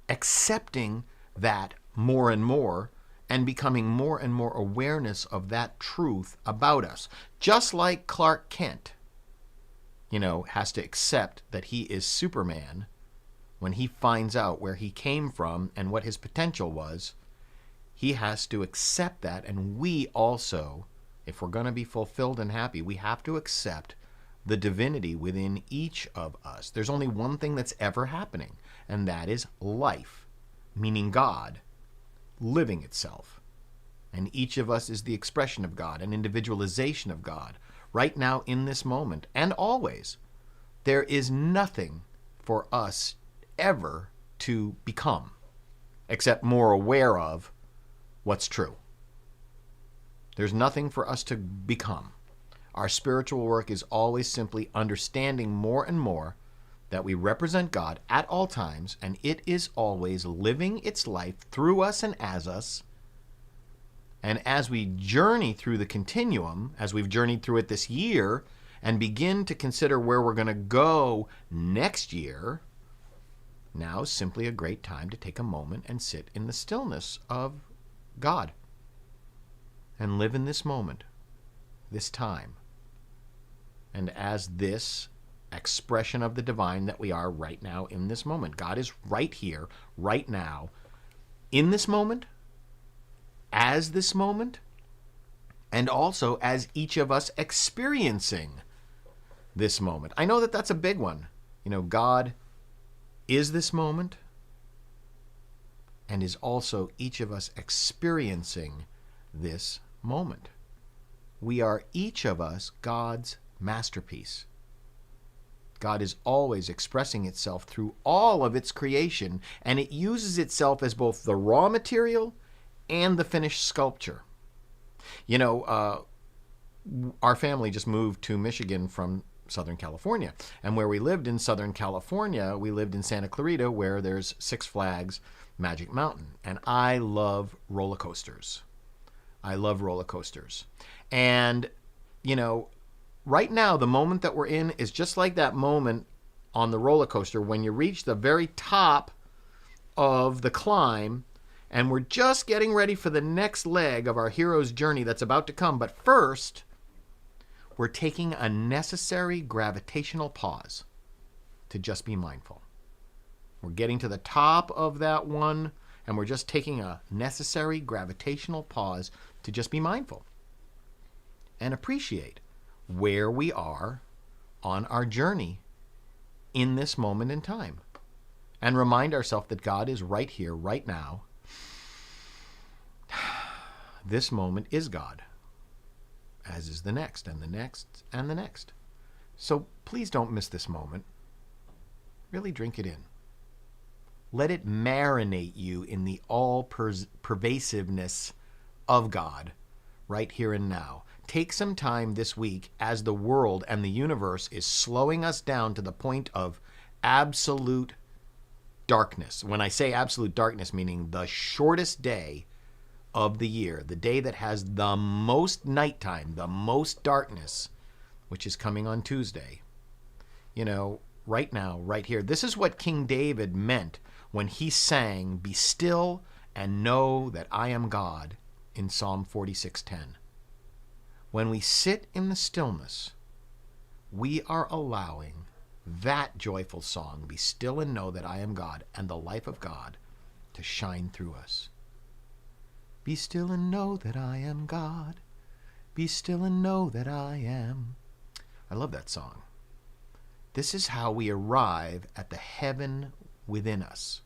accepting that more and more and becoming more and more awareness of that truth about us. Just like Clark Kent, has to accept that he is Superman when he finds out where he came from and what his potential was. He has to accept that, and we also, if we're going to be fulfilled and happy, we have to accept the divinity within each of us. There's only one thing that's ever happening, and that is life, meaning God living itself. And each of us is the expression of God, an individualization of God, right now in this moment, and always. There is nothing for us ever to become, except more aware of what's true. There's nothing for us to become. Our spiritual work is always simply understanding more and more that we represent God at all times, and it is always living its life through us and as us. And as we journey through the continuum, as we've journeyed through it this year, and begin to consider where we're going to go next year, now is simply a great time to take a moment and sit in the stillness of God and live in this moment, this time. And as this expression of the divine that we are right now in this moment. God is right here, right now, in this moment, as this moment, and also as each of us experiencing this moment. I know that that's a big one. God is this moment and is also each of us experiencing this moment. We are each of us God's masterpiece. God is always expressing itself through all of its creation, and it uses itself as both the raw material and the finished sculpture. Our family just moved to Michigan from Southern California, and where we lived in Southern California, we lived in Santa Clarita, where there's Six Flags Magic Mountain, and I love roller coasters. And, right now, the moment that we're in is just like that moment on the roller coaster when you reach the very top of the climb, and we're just getting ready for the next leg of our hero's journey that's about to come. But first, we're taking a necessary gravitational pause to just be mindful. We're getting to the top of that one, and we're just taking a necessary gravitational pause to just be mindful and appreciate where we are on our journey in this moment in time, and remind ourselves that God is right here, right now. This moment is God, as is the next, and the next, and the next. So please don't miss this moment. Really drink it in. Let it marinate you in the all-pervasiveness of God right here and now. Take some time this week as the world and the universe is slowing us down to the point of absolute darkness. When I say absolute darkness, meaning the shortest day of the year, the day that has the most nighttime, the most darkness, which is coming on Tuesday. Right now, right here, this is what King David meant when he sang, "Be still and know that I am God," in Psalm 46:10. When we sit in the stillness, we are allowing that joyful song, "Be still and know that I am God," and the life of God to shine through us. Be still and know that I am God. Be still and know that I am. I love that song. This is how we arrive at the heaven within us.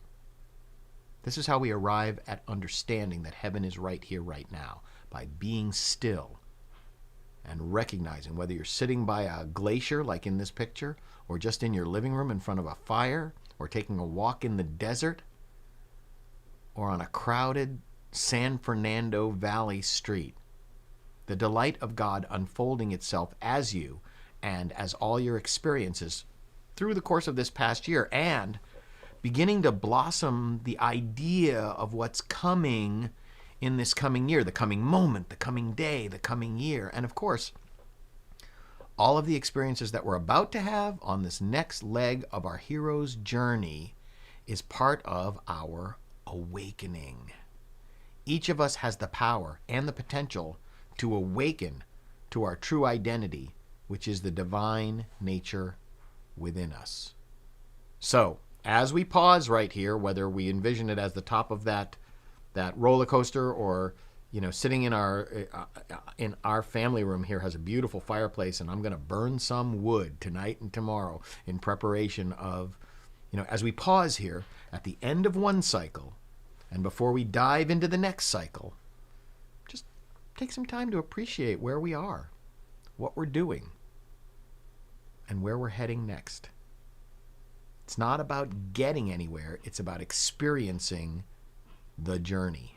This is how we arrive at understanding that heaven is right here, right now, by being still and recognizing, whether you're sitting by a glacier like in this picture, or just in your living room in front of a fire, or taking a walk in the desert, or on a crowded San Fernando Valley street. The delight of God unfolding itself as you and as all your experiences through the course of this past year, and beginning to blossom the idea of what's coming in this coming year, the coming moment, the coming day, the coming year, and of course, all of the experiences that we're about to have on this next leg of our hero's journey is part of our awakening. each of us has the power and the potential to awaken to our true identity, which is the divine nature within us. So, as we pause right here, whether we envision it as the top of that roller coaster, or sitting in our family room here has a beautiful fireplace, and I'm going to burn some wood tonight and tomorrow in preparation of, as we pause here at the end of one cycle and before we dive into the next cycle, just take some time to appreciate where we are, what we're doing, and where we're heading next. It's not about getting anywhere, it's about experiencing the journey.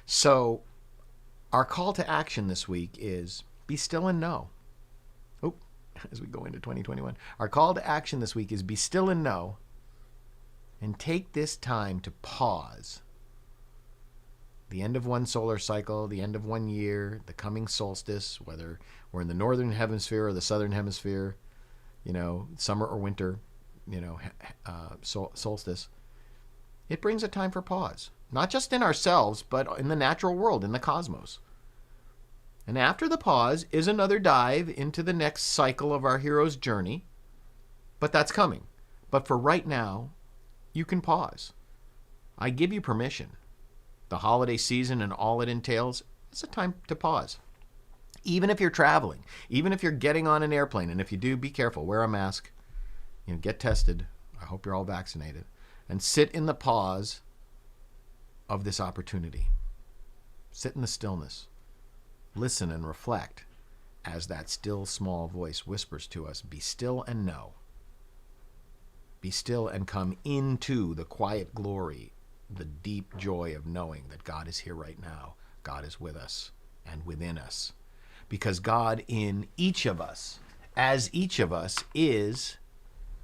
So, our call to action this week is be still and know. Oh, as we go into 2021. Our call to action this week is be still and know, and take this time to pause. The end of one solar cycle, the end of one year, the coming solstice, whether we're in the northern hemisphere or the southern hemisphere, summer or winter, solstice. It brings a time for pause, not just in ourselves, but in the natural world, in the cosmos. And after the pause is another dive into the next cycle of our hero's journey, but that's coming. But for right now, you can pause. I give you permission. The holiday season and all it entails, it's a time to pause. Even if you're traveling, even if you're getting on an airplane, and if you do, be careful, wear a mask, get tested. I hope you're all vaccinated. And sit in the pause of this opportunity. Sit in the stillness. Listen and reflect as that still small voice whispers to us, be still and know. Be still and come into the quiet glory, the deep joy of knowing that God is here right now. God is with us and within us. Because God in each of us, as each of us, is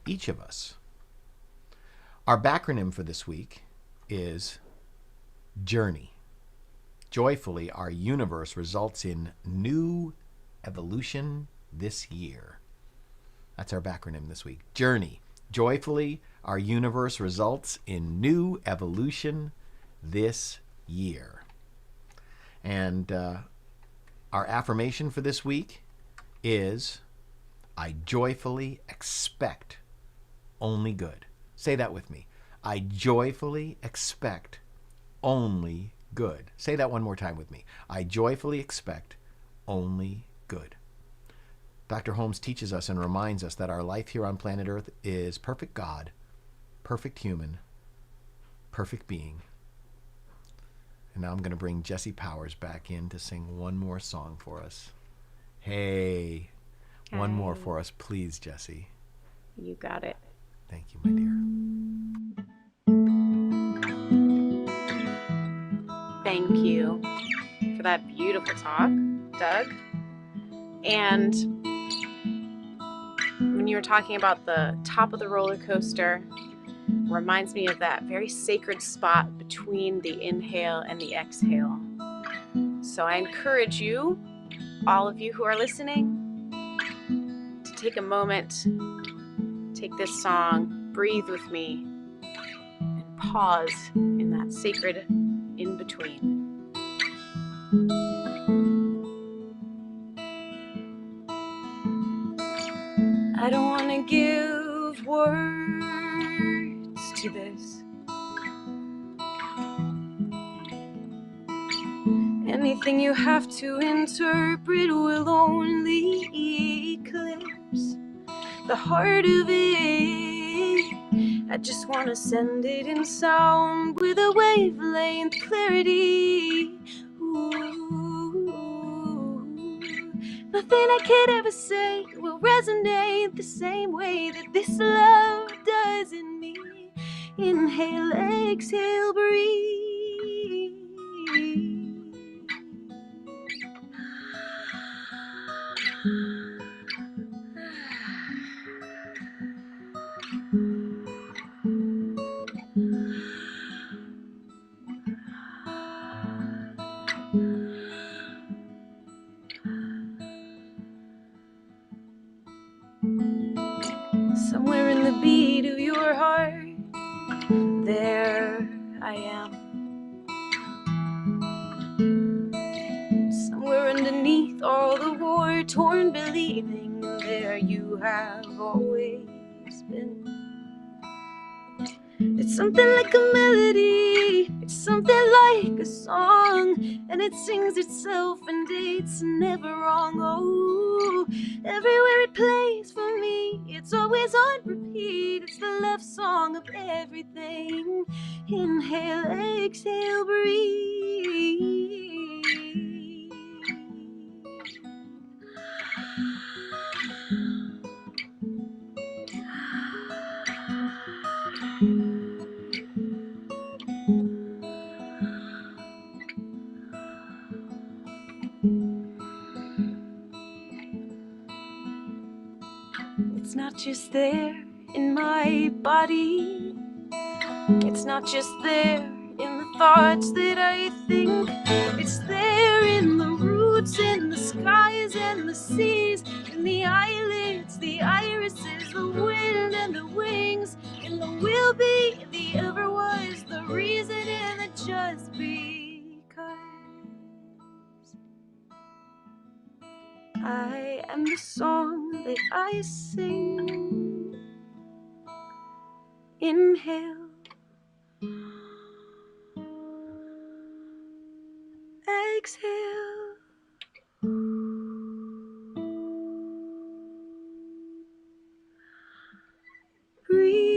each of us. Our backronym for this week is Journey. Joyfully, our universe results in new evolution this year. That's our backronym this week. Journey. Joyfully, our universe results in new evolution this year. And our affirmation for this week is, I joyfully expect only good. Say that with me. I joyfully expect only good. Say that one more time with me. I joyfully expect only good. Dr. Holmes teaches us and reminds us that our life here on planet Earth is perfect God, perfect human, perfect being. And now I'm going to bring Jesse Powers back in to sing one more song for us. Hey, one more for us, please, Jesse. You got it. Thank you, my dear. Thank you for that beautiful talk, Doug. And when you were talking about the top of the roller coaster, reminds me of that very sacred spot between the inhale and the exhale. So I encourage you, all of you who are listening, to take a moment, take this song, breathe with me, and pause in that sacred in-between. I don't want to give words to this. Anything you have to interpret will only eclipse the heart of it. I just want to send it in sound with a wavelength clarity. Ooh. Nothing I could ever say will resonate the same way that this love does in me. Inhale, exhale, breathe. Somewhere in the beat of your heart, there I am. with all the war-torn believing, there you have always been. It's something like a melody, it's something like a song, and it sings itself and it's never wrong. Oh, everywhere it plays for me, it's always on repeat. It's the love song of everything. Inhale, exhale, breathe. It's not just there in my body, it's not just there in the thoughts that I think. It's there in the roots, in the skies and the seas, in the eyelids, the irises, the wind and the wings, in the will be, the ever was, the reason and the just because I am the song that I sing. Inhale, exhale, breathe.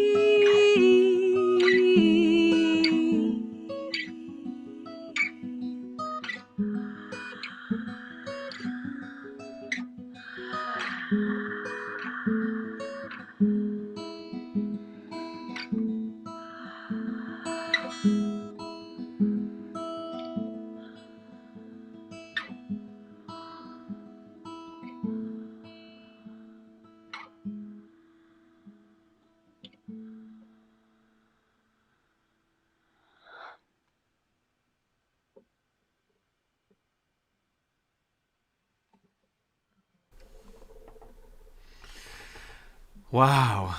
Wow.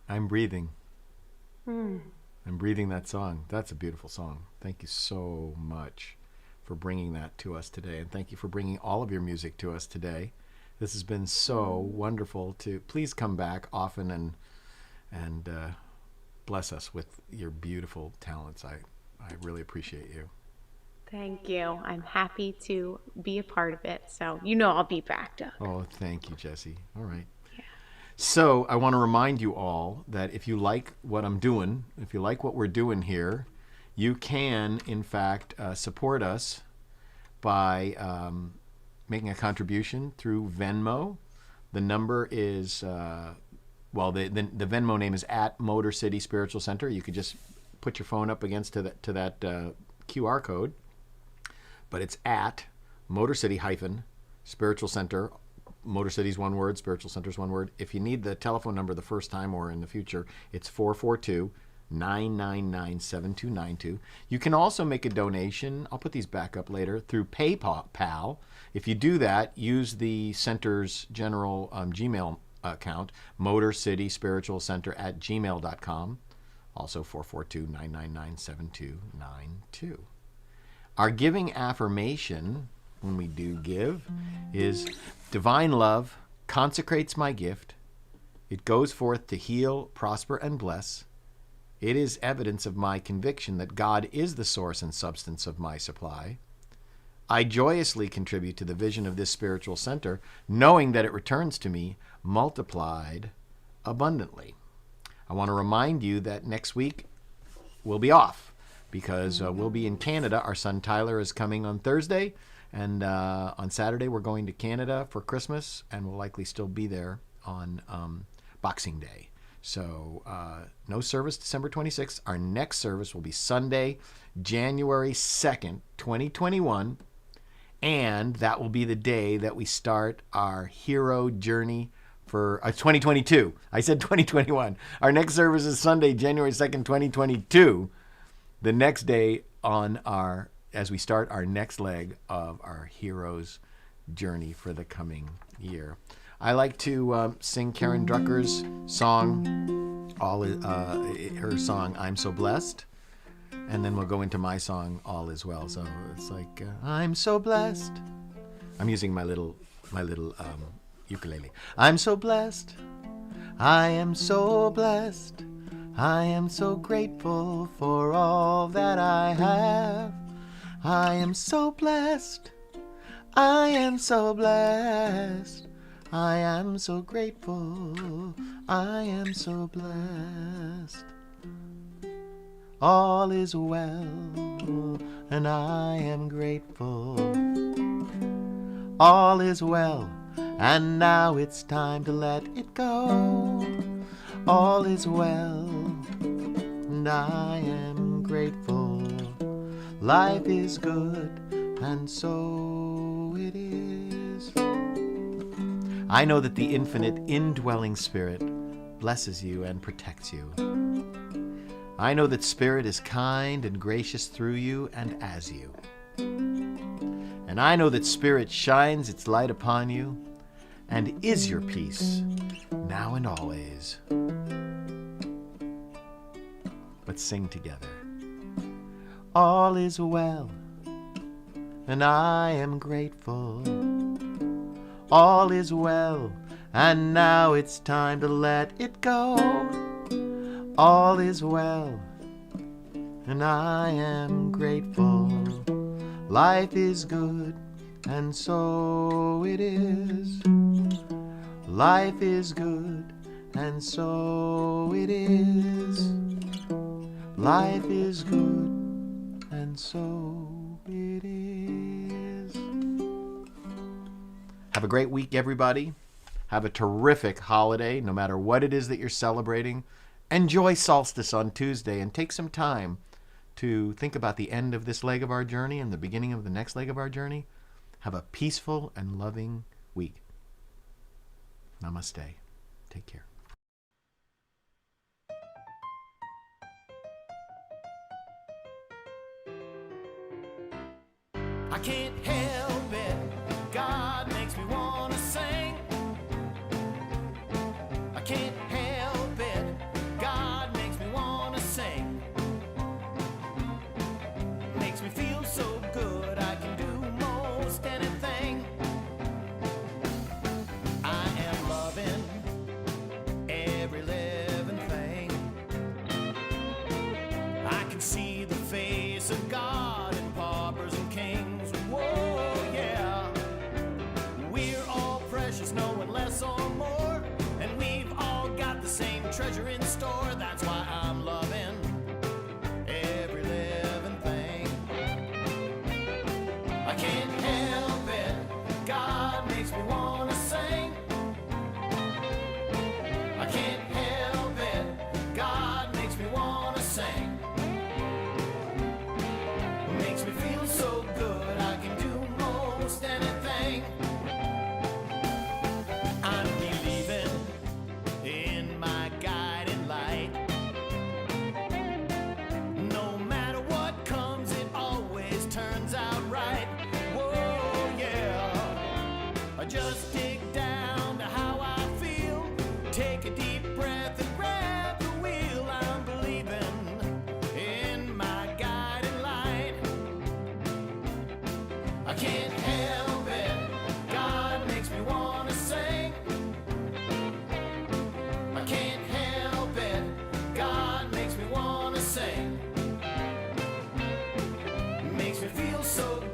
I'm breathing. I'm breathing that song. That's a beautiful song. Thank you so much for bringing that to us today. And thank you for bringing all of your music to us today. This has been so wonderful. Please come back often and bless us with your beautiful talents. I really appreciate you. Thank you. I'm happy to be a part of it. So, I'll be back, Doug. Oh, thank you, Jessie. All right. So I want to remind you all that if you like what I'm doing, if you like what we're doing here, you can, in fact, support us by making a contribution through Venmo. The number is, the Venmo name is at Motor City Spiritual Center. You could just put your phone up against to that QR code. But it's at Motor City Spiritual Center. Motor City's one word, Spiritual Center's one word. If you need the telephone number the first time or in the future, it's 442-999-7292. You can also make a donation, I'll put these back up later, through PayPal. If you do that, use the center's general Gmail account, Motor City Spiritual Center at gmail.com. Also 442-999-7292. Our giving affirmation, when we do give, is divine love consecrates my gift. It goes forth to heal, prosper, and bless. It is evidence of my conviction that God is the source and substance of my supply. I joyously contribute to the vision of this spiritual center, knowing that it returns to me multiplied abundantly. I want to remind you that next week we'll be off because we'll be in Canada. Our son Tyler is coming on Thursday. And on Saturday, we're going to Canada for Christmas, and we'll likely still be there on Boxing Day. So no service December 26th. Our next service will be Sunday, January 2nd, 2021. And that will be the day that we start our hero journey for 2022. I said 2021. Our next service is Sunday, January 2nd, 2022. The next day as we start our next leg of our hero's journey for the coming year. I like to sing Karen Drucker's song, her song, I'm So Blessed. And then we'll go into my song, All Is Well. So it's like, I'm so blessed. I'm using my little ukulele. I'm so blessed. I am so blessed. I am so grateful for all that I have. I am so blessed. I am so blessed. I am so grateful. I am so blessed. All is well, and I am grateful. All is well, and now it's time to let it go. All is well, and I am grateful. Life is good, and so it is. I know that the infinite indwelling Spirit blesses you and protects you. I know that Spirit is kind and gracious through you and as you. And I know that Spirit shines its light upon you and is your peace now and always. Let's sing together. All is well, and I am grateful. All is well, and now it's time to let it go. All is well, and I am grateful. Life is good, and so it is. Life is good, and so it is. Life is good, and so it is. Have a great week, everybody. Have a terrific holiday, no matter what it is that you're celebrating. Enjoy solstice on Tuesday and take some time to think about the end of this leg of our journey and the beginning of the next leg of our journey. Have a peaceful and loving week. Namaste. Take care. I can't help it. God makes me wanna sing. I can't help it. God makes me wanna sing. Makes me feel so good. I can do most anything. I am loving every living thing. I can see the face of God in paupers and kings. Whoa, yeah. We're all precious, no one less or more. And we've all got the same treasure in store. That's why I'm loving every living thing. I can't help it. God makes me wanna sing. I can't help it. God makes me wanna sing. Makes me feel so good. I can do most anything. I'm believing in my guiding light. No matter what comes, it always turns out right. Whoa, yeah. I just dig down to how I feel. Take a deep breath and grab the wheel. I'm believing in my guiding light. I can't help it. God makes me wanna sing. I can't help it. God makes me wanna sing. Makes me feel so good.